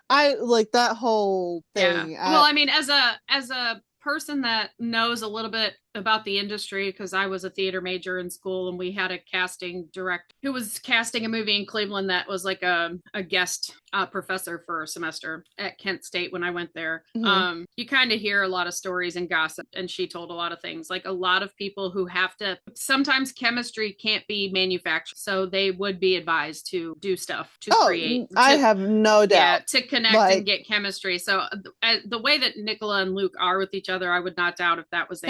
I like that whole Yeah. thing. Well, I mean, as a person that knows a little bit about the industry, because I was a theater major in school and we had a casting director who was casting a movie in Cleveland that was like a guest professor for a semester at Kent State when I went there. Mhm. You kind of hear a lot of stories and gossip, and she told a lot of things. Like a lot of people who have to, sometimes chemistry can't be manufactured, so they would be advised to do stuff to create, I to have no yeah, doubt. to connect and Like get chemistry. So the way that Nicola and Luke are with each other, I would not doubt if that was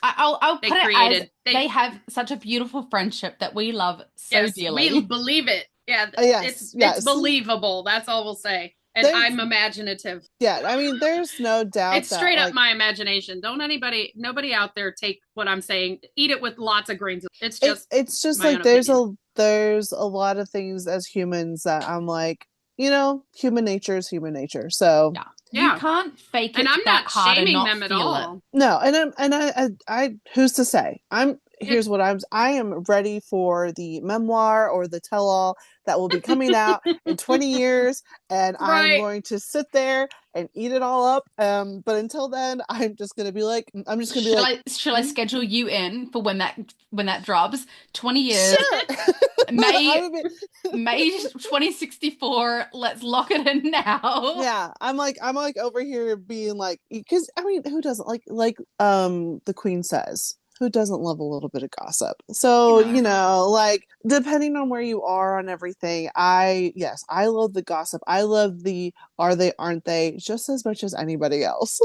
I'll they put it as created they they have such a beautiful friendship that we love so yes, we dearly. believe it. Yeah, yes, it's yes. believable. That's all we'll say. And There's I'm imaginative. yeah, I mean there's no doubt It's that straight up like my imagination. Don't nobody out there take what I'm saying, eat it with lots of grains. It's it just it's just my like own opinion. there's a lot of things as humans that I'm like, human nature is human nature. So Yeah. You Yeah. can't fake And it I'm that not hard and shaming not them at feel it. all. no, and I who's to say? It, Here's what I am ready for the memoir or the tell all that will be coming out in 20 years, and I'm right. going to sit there and eat it all up. But until then, I'm just gonna be like, Shall I "Mm, schedule you in for when that drops? 20 years, sure. I May would be May 2064. Let's lock it in now. yeah, I'm like over here being like, because I mean, who doesn't like the queen says, who doesn't love a little bit of gossip? So, like depending on where you are on everything, yes, I love the gossip. I love the are they, aren't they, just as much as anybody else.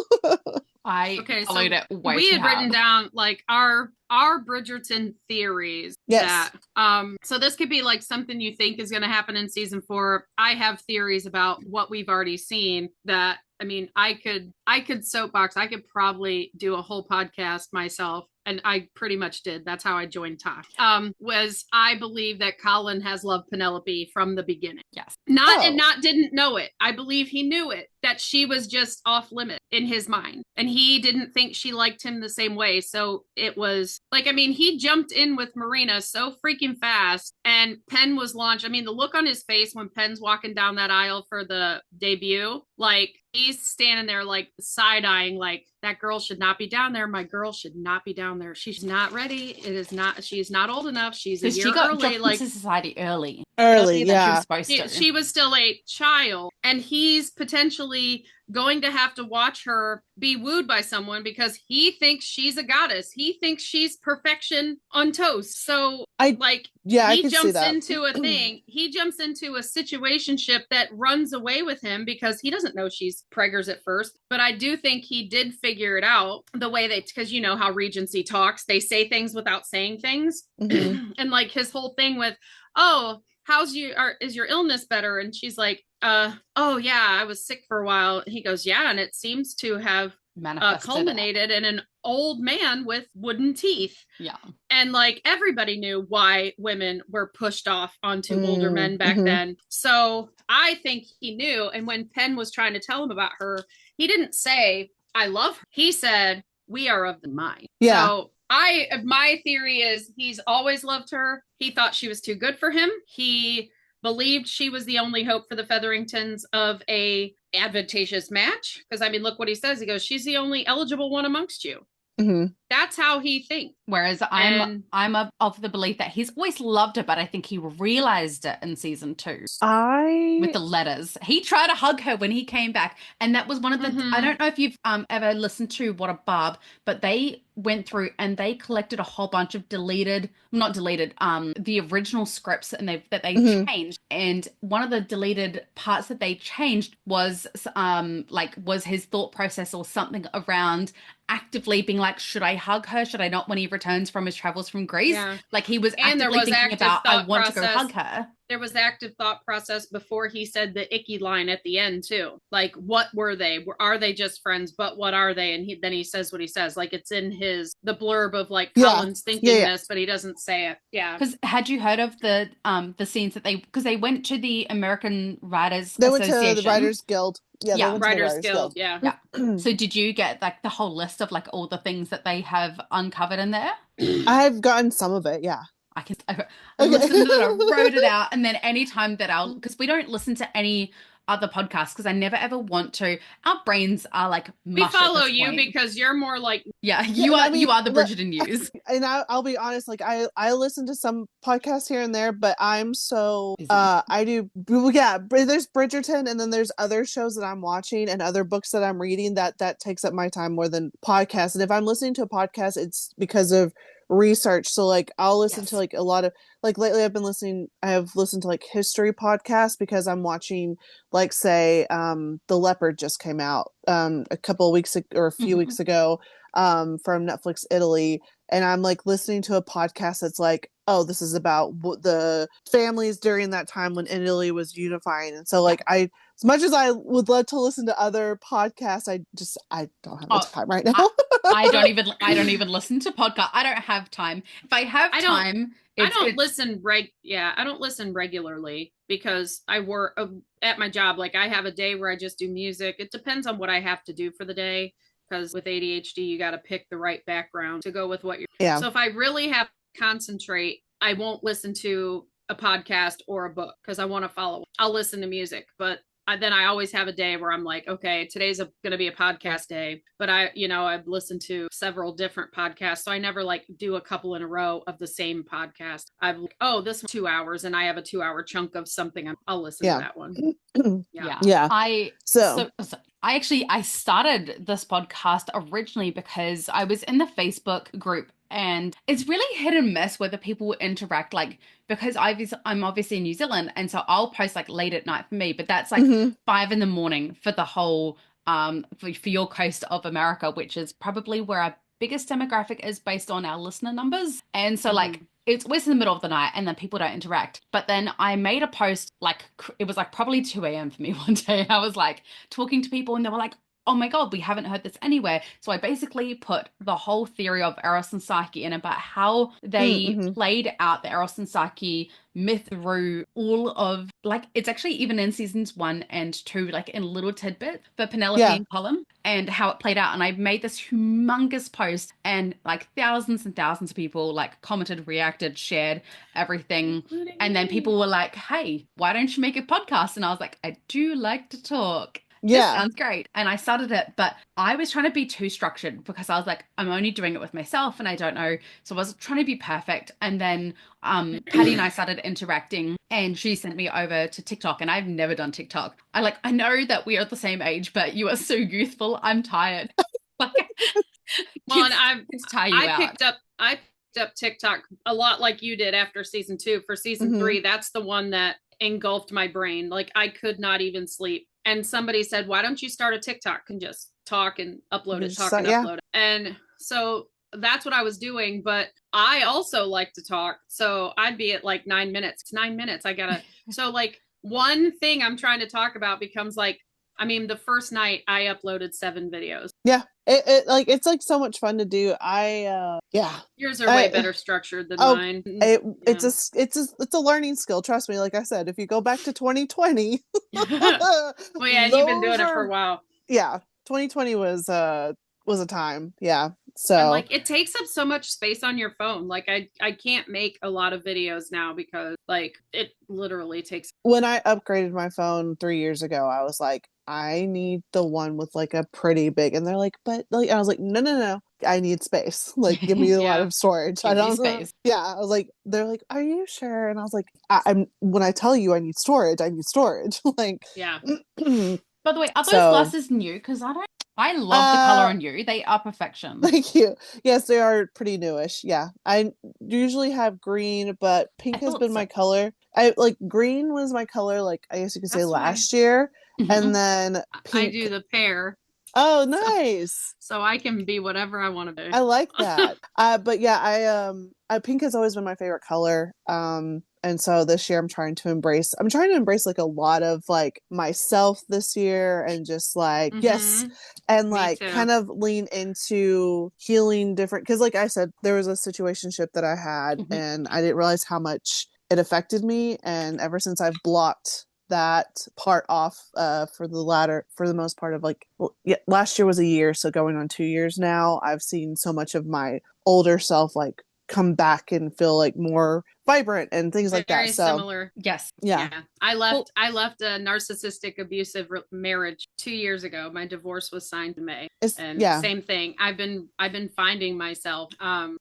I Okay, followed so it way we too had written hard. down like our Bridgerton theories Yes. that so this could be like something you think is going to happen in season 4. I have theories about what we've already seen that I mean, I could soapbox. I could probably do a whole podcast myself, and I pretty much did. That's how I joined Talk. Was I believe that Colin has loved Penelope from the beginning. Yes. Oh, Not didn't know it. I believe he knew it, that she was just off limit in his mind. And he didn't think she liked him the same way. So it was like, I mean, he jumped in with Marina so freaking fast, and Penn was launched. I mean, the look on his face when Penn's walking down that aisle for the debut, like he's standing there like side eyeing, like that girl should not be down there. My girl should not be down there. She's not ready. It is not, she's not old enough. She's a Because she year got early. dropped Like into society early. early, Earlier than she was yeah. supposed to. she was still a child, and he's potentially going to have to watch her be wooed by someone because he thinks she's a goddess. He thinks she's perfection on toast. So I like Yeah, I could see that. he jumps into a situationship that runs away with him because he doesn't know she's preggers at first. But I do think he did figure it out the way they, because you know how Regency talks, they say things without saying things. Hmm. And like his whole thing with, oh, is your illness better? And she's like, oh yeah, I was sick for a while. He goes, yeah, and it seems to have Manifested. culminated in an old man with wooden teeth. Yeah. And like everybody knew why women were pushed off onto older men back Mm-hmm. then. So I think he knew. And when Penn was trying to tell him about her, he didn't say, I love her. He said, we are of the mind. Yeah. So my theory is he's always loved her. He thought she was too good for him. He believed she was the only hope for the Featheringtons of a advantageous match. Because I mean, look what he says. He goes, she's the only eligible one amongst you. Mhm. That's how he thinks. Whereas And I'm of the belief that he's always loved it, but I think he realized it in season 2 with I the letters. He tried to hug her when he came back, and that was one of the. I Mhm. don't know if you've ever listened to What a Barb, but they went through and they collected a whole bunch of deleted, not deleted, the original scripts and that they mhm. changed. And one of the deleted parts that they changed was was his thought process or something around actively being like, should I hug her? Should I not when he returns from his travels from Greece? Yeah. Like he was And there actively was thinking active about, I thought want to go process. hug her. There was active thought process before he said the icky line at the end too. Like, what were they? Are they just friends? But what are they? And then he says what he says. Like it's in the blurb of like Yeah. Colin's Yeah, thinking yeah. this, but he doesn't say it. Yeah. Because had you heard of the scenes that because they went to the American Writers They went to the Association. Writers Guild. Yeah, they Yeah. went to the Writers Writers Guild. Guild. Yeah. Yeah. So did you get like the whole list of like all the things that they have uncovered in there? I've gotten some of it, yeah. I Okay. listened to it, I wrote it out, and then anytime that because we don't listen to any other podcasts because I never ever want to. Our brains are like We mush at follow this you point. because you're more like Yeah, Yeah, and I mean, you are the Bridgerton news. and I'll be honest, like I listen to some podcasts here and there, but I'm so Busy. I do, yeah, there's Bridgerton and then there's other shows that I'm watching and other books that I'm reading that takes up my time more than podcasts. And if I'm listening to a podcast, it's because of research. So like I'll listen to Yes. like a lot of, like lately I have listened to like history podcasts because I'm watching, like, say The Leopard just came out a couple of weeks or a few weeks ago, from Netflix Italy, and I'm like listening to a podcast that's like, oh, this is about the families during that time when Italy was unifying. And so like as much as I would love to listen to other podcasts, I don't have the Oh, time right now. I don't even listen to podcasts. I don't have time. If I have time, I don't listen regularly because I work at my job. Like I have a day where I just do music. It depends on what I have to do for the day because with ADHD you got to pick the right background to go with what you're. Yeah. So if I really have to concentrate, I won't listen to a podcast or a book because I want to follow. I'll listen to music, but then I always have a day where I'm like, okay, today's going to be a podcast day. But I've listened to several different podcasts. So I never like do a couple in a row of the same podcast. I've like, oh, this 2 hours and I have a 2 hour chunk of something. I'll listen to that one. Yeah. Yeah. I started this podcast originally because I was in the Facebook group and it's really hit and miss whether people interact, like, because I'm obviously in New Zealand and so I'll post like late at night for me, but that's like 5 a.m. for the whole for your coast of America, which is probably where our biggest demographic is based on our listener numbers. And so like it's always in the middle of the night and then people don't interact. But then I made a post, like it was like probably 2 a.m. for me one day. I was like talking to people and they were like, oh my God, we haven't heard this anywhere. So I basically put the whole theory of Eros and Psyche in about how they played out the Eros and Psyche myth through all of, like, it's actually even in seasons 1 and 2, like in little tidbits for Penelope and Colin and how it played out. And I made this humongous post and like thousands and thousands of people like commented, reacted, shared everything. And then people were like, hey, why don't you make a podcast? And I was like, I do like to talk. This sounds great. And I started it, but I was trying to be too structured because I was like, I'm only doing it with myself and I don't know. So I was trying to be perfect. And then Patty and I started interacting and she sent me over to TikTok and I've never done TikTok. I know that we are the same age, but you are so youthful. I'm tired. Like, well, and I picked up TikTok a lot like you did after season 2. For season 3, that's the one that engulfed my brain. Like I could not even sleep. And somebody said, why don't you start a TikTok and just talk and upload it, upload it. And so that's what I was doing. But I also like to talk. So I'd be at like 9 minutes. It's 9 minutes. I gotta, so like one thing I'm trying to talk about becomes like, I mean, the first night I uploaded 7 videos. Yeah. It's like so much fun to do. Yours are way better structured than mine. It's a learning skill. Trust me. Like I said, if you go back to 2020, well, yeah, you've been doing it for a while. Yeah, 2020 was a time. Yeah. So and like it takes up so much space on your phone. Like I can't make a lot of videos now because like it literally takes. When I upgraded my phone 3 years ago, I was like, I need the one with like a pretty big, and they're like, but like, I was like, no, I need space. Like, give me a lot Yeah. of storage. I Give me don't know. space. Yeah, I was like, they're like, are you sure? And I was like, I'm when I tell you I need storage, I need storage. Like, Yeah. By the way, are those so glasses new? Because I love the color uh on you. They are perfection. thank you. Yes, they are pretty newish. Yeah. I usually have green, but I pink has thought been so. my color. I like green was my color, like I guess you could say That's why last year. And Mhm. then I pink. do the pair. Oh, So nice. so I can be whatever I want to I be. like that. But yeah, pink has always been my favorite color. And so this year I'm trying to embrace like a lot of like myself this year and just like, yes, Mm-hmm. and Me like too. kind of lean into healing different, because like I said, there was a situationship that I had Mhm. and I didn't realize how much it affected me. And ever since I've blocked that part off for the most part of like, well, yeah, last year was a year, so going on 2 years now, I've seen so much of my older self like come back and feel like more vibrant and things like that. Very So similar. Yes. yeah. Yeah, Well, I left a narcissistic abusive marriage 2 years ago. My divorce was signed in May, It's and yeah. same thing. I've been finding myself,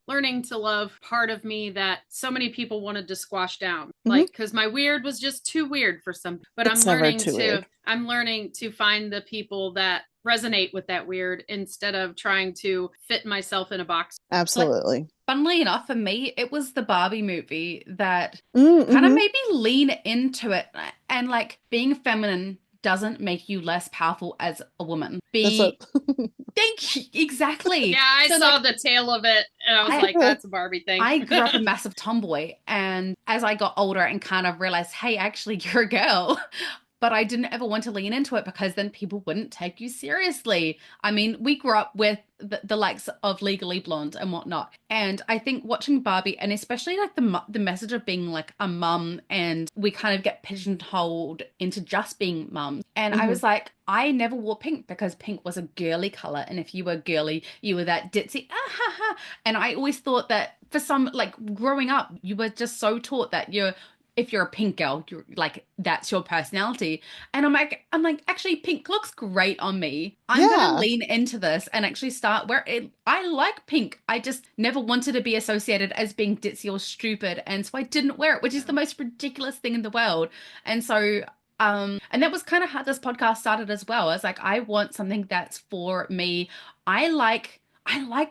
learning to love part of me that so many people wanted to squash down, Hmm. like because my weird was just too weird for some. But It's never too weird. I'm learning to find the people that resonate with that weird instead of trying to fit myself in a box. like, Absolutely. funnily enough, for me, it was the Barbie movie that kind of Mm-hmm. made me lean into it. And like being feminine doesn't make you less powerful as a woman. That's what. Thank you, exactly. Yeah, I So saw like the tail of it, and I was I like, "That's a Barbie thing." I grew up a massive tomboy, and as I got older and kind of realized, hey, actually, you're a girl. But I didn't ever want to lean into it because then people wouldn't take you seriously. I mean, we grew up with the likes of Legally Blonde and whatnot. And I think watching Barbie, and especially like the message of being like a mum, and we kind of get pigeonholed into just being mums. And I Hmm. was like, I never wore pink because pink was a girly color. And if you were girly, you were that ditzy, ah ha ha. And I always thought that for some, like growing up, you were just so taught that if you're a pink girl, you're like that's your personality. And I'm like, actually, pink looks great on me. I'm gonna Yeah. lean into this and actually start where I like pink. I just never wanted to be associated as being ditzy or stupid, and so I didn't wear it, which is the most ridiculous thing in the world. And so and that was kind of how this podcast started as well. It's like I want something that's for me. I like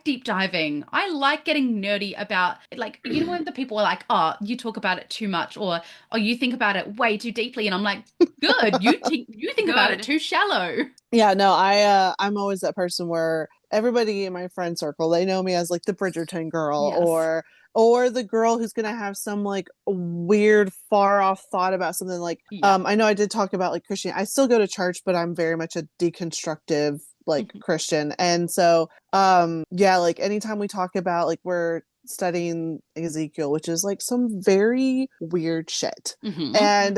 deep diving. I like getting nerdy about like when the people are like, "Oh, you talk about it too much," or "Oh, you think about it way too deeply," and I'm like, "Good, you think about it Good. too shallow." Yeah, no, I'm always that person where everybody in my friend circle, they know me as like the Bridgerton girl, Yes. or the girl who's gonna have some like weird far off thought about something. Like Yeah. I know I did talk about like Christian. I still go to church, but I'm very much a deconstructive like Mhm. Christian. And so yeah, like anytime we talk about like we're studying Ezekiel, which is like some very weird shit. Mhm. And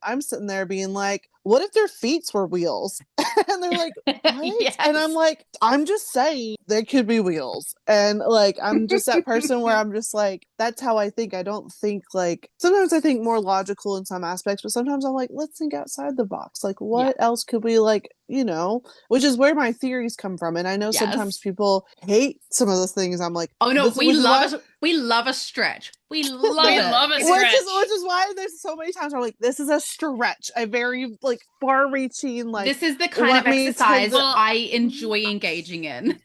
I'm sitting there being like, what if their feet were wheels? And they're like, what? And I'm Yes. like, I'm just saying they could be wheels. And like, I'm just that person where I'm just like, that's how I think. I don't think like, sometimes I think more logical in some aspects, but sometimes I'm like, let's think outside the box. Like, Yeah. what else could we like, which is where my theories come from. And I know sometimes Yes. people hate some of those things. I'm like, Oh no, this, we which is love why it. We love a stretch. We love We it. love a which stretch. is why there's so many times where I'm like, this is a stretch, a very like far reaching, like This is the kind of let me take exercise the Well, I enjoy engaging in.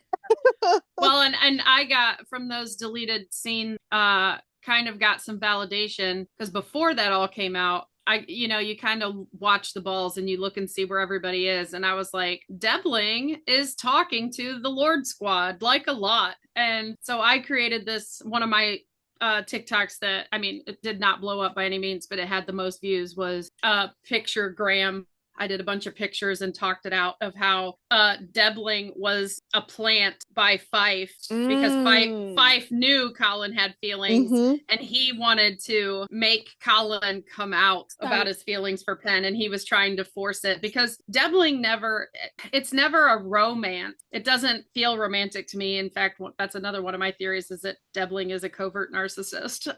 well, and I got from those deleted scenes, kind of got some validation because before that all came out, you kind of watch the balls and you look and see where everybody is, and I was like, Debling is talking to the Lord Squad like a lot, and so I created this one of my TikToks that I mean it did not blow up by any means, but it had the most views was picture Graham. I did a bunch of pictures and talked it out of how Debling was a plant by Fife because mm, Fife knew Colin had feelings mm-hmm. and he wanted to make Colin come out So about his feelings for Penn and he was trying to force it because Debling it's never a romance. It doesn't feel romantic to me. In fact, that's another one of my theories is that Debling is a covert narcissist.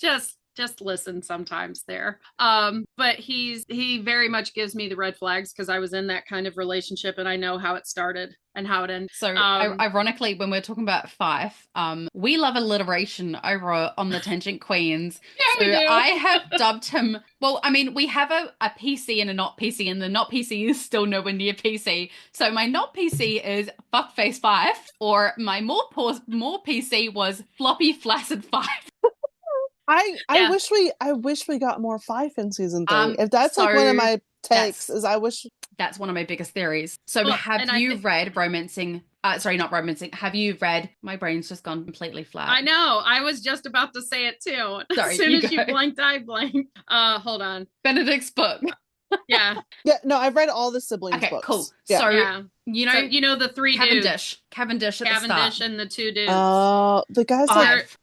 Just just listen sometimes there. But he very much gives me the red flags because I was in that kind of relationship and I know how it started and how it ended. So ironically, when we're talking about Fife, we love alliteration over on the Tangent Queens. Yeah, so we do. I have dubbed him. Well, I mean, we have a PC and a not PC, and the not PC is still nowhere near PC. So my not PC is Fuckface Fife, or my more PC was Floppy Flaccid Fife. I wish we got more Fife in season 3. If that's so like one of my takes, is I wish that's one of my biggest theories. So Well, have you read Romancing? Sorry, not Romancing. Have you read? My brain's just gone completely flat. I know. I was just about to say it too. Sorry, as soon as you blinked, I blinked. Hold on. Benedict's book. Yeah. Yeah, no, I've read all the siblings Okay, books. cool. Yeah. So Yeah. you know the three Cavendish. dudes. Cavendish at the Cavendish start. and the two dudes. Oh, the guys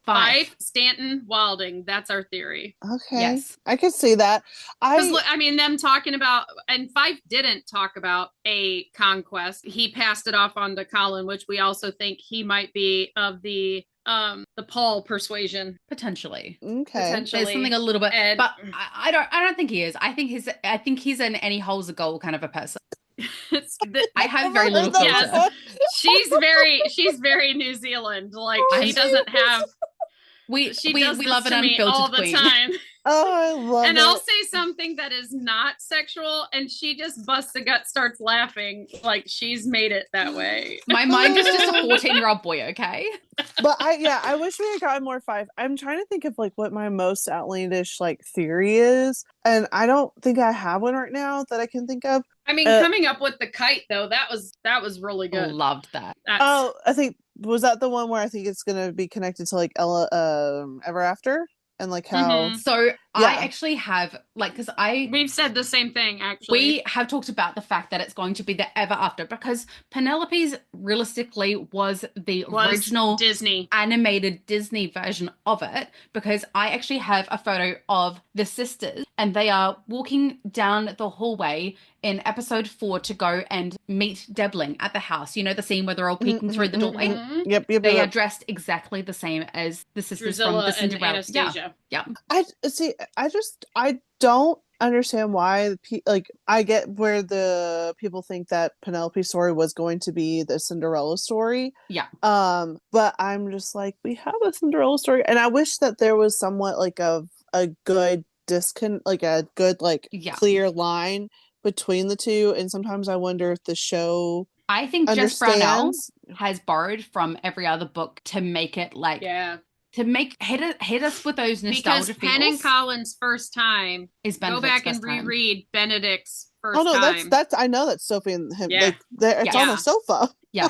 Fife, Stanton, Walding. That's our theory. Okay. Yes. I could see that. I mean, them talking about, and Fife didn't talk about a conquest. He passed it off onto Colin, which we also think he might be of the Paul persuasion. Potentially. Okay. Potentially. There's something a little bit, but I don't think he is. I think he's an any holes a goal kind of a person. I have very little filter. Yes. She's very New Zealand. Like she doesn't have. We love an unfiltered all the queen. time. Oh, I love and it. I'll say something that is not sexual, and she just busts a gut, starts laughing like she's made it that way. My mind is just a 14-year-old boy, okay? But I wish we had gotten more Fife. I'm trying to think of like what my most outlandish like theory is, and I don't think I have one right now that I can think of. I mean, coming up with the kite though, that was really good. Loved that. I think was that the one where I think it's gonna be connected to like Ella Ever After? And like how So I actually have like because we've said the same thing actually. We have talked about the fact that it's going to be the ever after because Penelope's realistically was the original Disney animated Disney version of it, because I actually have a photo of the sisters and they are walking down the hallway in episode 4 to go and meet Debling at the house. You know, the scene where they're all peeking through the doorway? Yep. They are dressed exactly the same as the sisters Drusilla from the Cinderella. and Anastasia. Yeah. I don't understand why I get where the people think that Penelope's story was going to be the Cinderella story. Yeah. But I'm just like, we have a Cinderella story, and I wish that there was somewhat like a good clear line between the two. And sometimes I wonder if the show I think Jess Brownell has borrowed from every other book to make it like to make hit us with those nostalgia because Penn feels. and Colin's first time is Benedict's go back and reread Benedict's first time. Oh no, that's I know that's Sophie and him. Yeah. It's on the sofa. Yeah.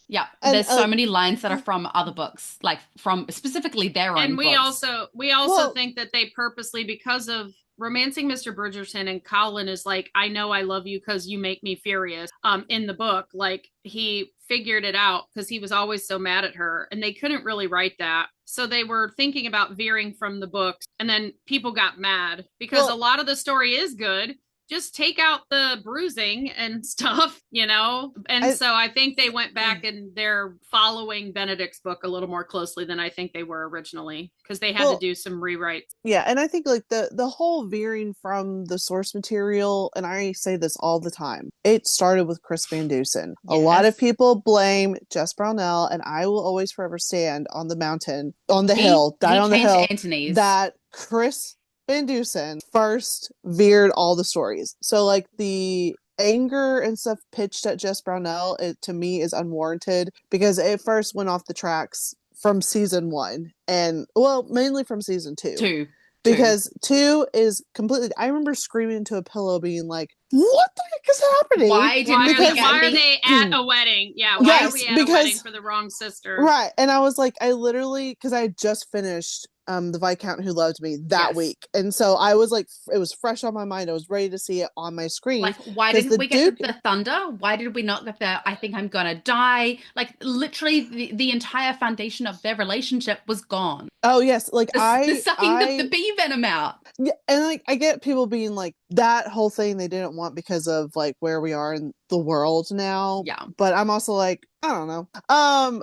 Yeah. There's so many lines that are from other books, like from specifically their own and we books. also think that they purposely, because of Romancing Mr. Bridgerton, and Colin is like, I know I love you because you make me furious. In the book, like he figured it out because he was always so mad at her, and they couldn't really write that. So they were thinking about veering from the books, and then people got mad because a lot of the story is good. Just take out the bruising and stuff, you know? And so I think they went back and they're following Benedict's book a little more closely than I think they were originally, because they had to do some rewrites. Yeah, and I think like the whole veering from the source material, and I say this all the time, it started with Chris Van Dusen. Yes. A lot of people blame Jess Brownell, and I will always forever stand on the mountain, on the hill, die on the hill, that Chris Van Dusen first veered all the stories. So like the anger and stuff pitched at Jess Brownell, to me is unwarranted, because it first went off the tracks from season 1, and mainly from season 2. Because 2 is completely, I remember screaming into a pillow being like, what the heck is happening? Why are they at a wedding? Yeah, why are we at a wedding for the wrong sister? Right. And I was like, I literally, because I had just finished the Viscount Who Loved Me that week, and so I was like, it was fresh on my mind. I was ready to see it on my screen. Like, why didn't we get the thunder? Why did we not get the I think I'm gonna die? Like, literally the entire foundation of their relationship was gone. Oh yes, like the sucking the bee venom out. Yeah, and like I get people being like, that whole thing they didn't want because of like where we are in the world now. Yeah. But I'm also like, I don't know.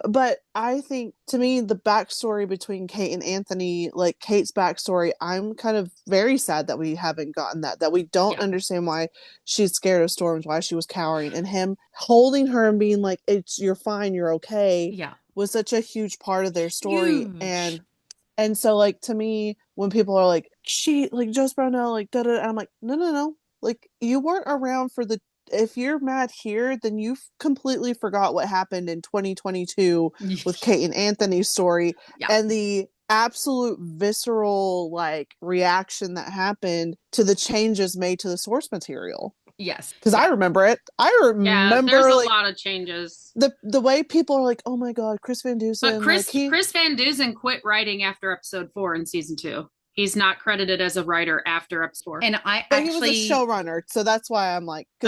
But I think, to me, the backstory between Kate and Anthony, like Kate's backstory, I'm kind of very sad that we haven't gotten that we don't understand why she's scared of storms, why she was cowering, and him holding her and being like, you're fine, you're okay, was such a huge part of their story. And so, like, to me, when people are like, Jess Brownell, like, da da, I'm like, no. Like, you weren't around for if you're mad here, then you completely forgot what happened in 2022 with Kate and Anthony's story and the absolute visceral, like, reaction that happened to the changes made to the source material. Yes. Because I remember it. I remember there's a like, lot of changes. The way people are like, oh my God, Chris Van Dusen. But Chris Van Dusen quit writing after episode 4 in season 2. He's not credited as a writer after episode 4. And he was a showrunner, so that's why I'm like, he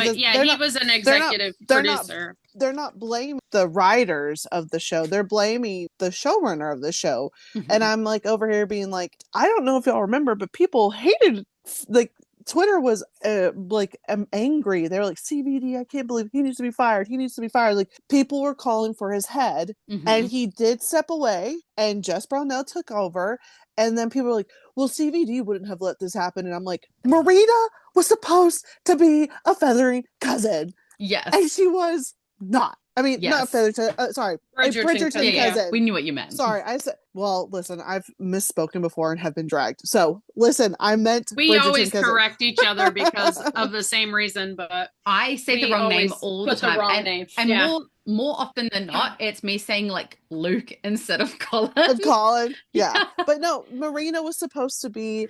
was an executive producer. They're not blaming the writers of the show. They're blaming the showrunner of the show. Mm-hmm. And I'm like over here being like, I don't know if y'all remember, but people hated, like, Twitter was angry. They were like, CVD, I can't believe he needs to be fired. He needs to be fired. Like, people were calling for his head. Mm-hmm. And he did step away, and Jess Brownell took over. And then people were like, well, CVD wouldn't have let this happen. And I'm like, Marina was supposed to be a feathering cousin. Yes. And she was not. I mean, not Featherton. Sorry, Bridgerton cousin. Yeah, we knew what you meant. Sorry, I said. Well, listen, I've misspoken before and have been dragged. So, listen, I meant. We Bridgerton always cousin. Correct each other because of the same reason, but I say the wrong name all the time, and more often than not, it's me saying like Luke instead of Colin. Yeah. But no, Marina was supposed to be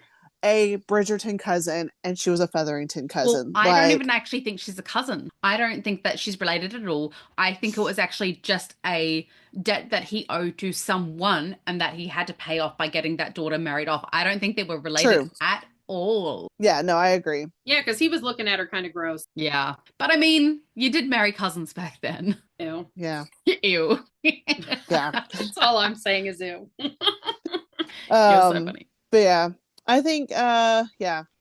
a Bridgerton cousin, and she was a Featherington cousin. Well, I don't even actually think she's a cousin. I don't think that she's related at all. I think it was actually just a debt that he owed to someone and that he had to pay off by getting that daughter married off. I don't think they were related at all. Yeah, no, I agree. Yeah, because he was looking at her kind of gross. Yeah. But I mean, you did marry cousins back then. Ew. Yeah. Ew. Yeah. That's all I'm saying is ew. You're so funny. But yeah. I think,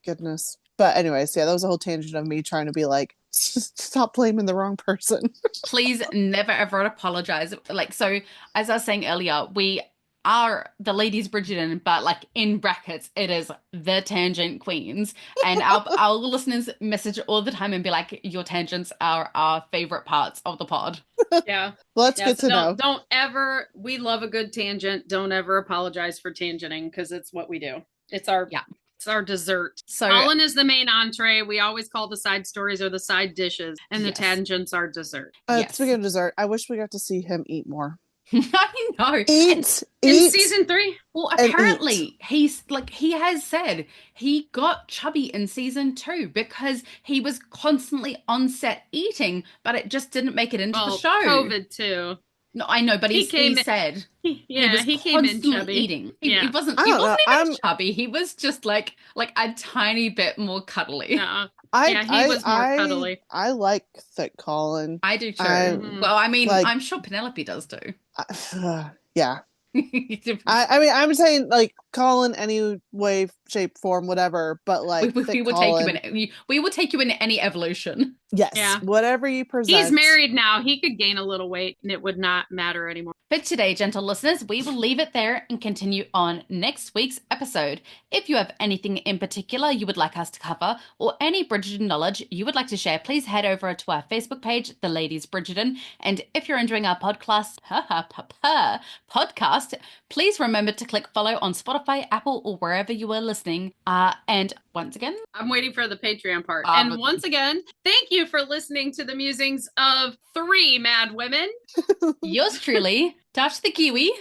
goodness. But anyways, that was a whole tangent of me trying to be like, stop blaming the wrong person. Please never ever apologize. Like, so as I was saying earlier, we are the Ladies Bridgerton, but like in brackets, it is the Tangent Queens. And our listeners message all the time and be like, your tangents are our favorite parts of the pod. Yeah. Well, that's good to know. Don't ever, we love a good tangent. Don't ever apologize for tangenting because it's what we do. It's our dessert. So Colin is the main entree. We always call the side stories or the side dishes, and the tangents are dessert. Speaking of dessert, I wish we got to see him eat more. I know. Eat in season 3. Well, apparently he has said he got chubby in season 2 because he was constantly on set eating, but it just didn't make it into the show. COVID too. No, I know, but he said he came in chubby. Eating. He wasn't even chubby. He was just like a tiny bit more cuddly. He was more cuddly. I like thick Colin. I do too. Well, I mean, I'm sure Penelope does too. Yeah. I mean, I'm saying like Colin any way, shape, form, whatever, but like we will take you in any evolution. Yes, whatever you present. He's married now. He could gain a little weight and it would not matter anymore. But today, gentle listeners, we will leave it there and continue on next week's episode. If you have anything in particular you would like us to cover or any Bridgerton knowledge you would like to share, please head over to our Facebook page, The Ladies Bridgerton. And if you're enjoying our podcast, please remember to click follow on Spotify, Apple, or wherever you are listening. And once again, I'm waiting for the Patreon part. And once again, thank you for listening to the musings of 3 mad women. Yours truly, Touch the Kiwi.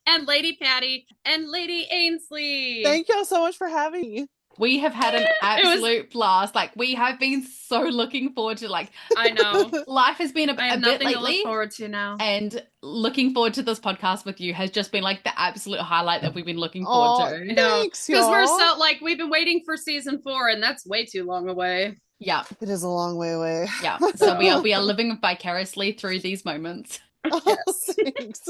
And Lady Patty and Lady Aynsley. Thank y'all so much for having me. We have had an absolute blast. Like, we have been so looking forward to, like, I know. Life has been a bit lately. To look forward to now. And looking forward to this podcast with you has just been, like, the absolute highlight that we've been looking forward to. Thanks, because we're so, like, we've been waiting for season 4, and that's way too long away. Yeah. It is a long way away. Yeah. So we are living vicariously through these moments. Oh, thanks.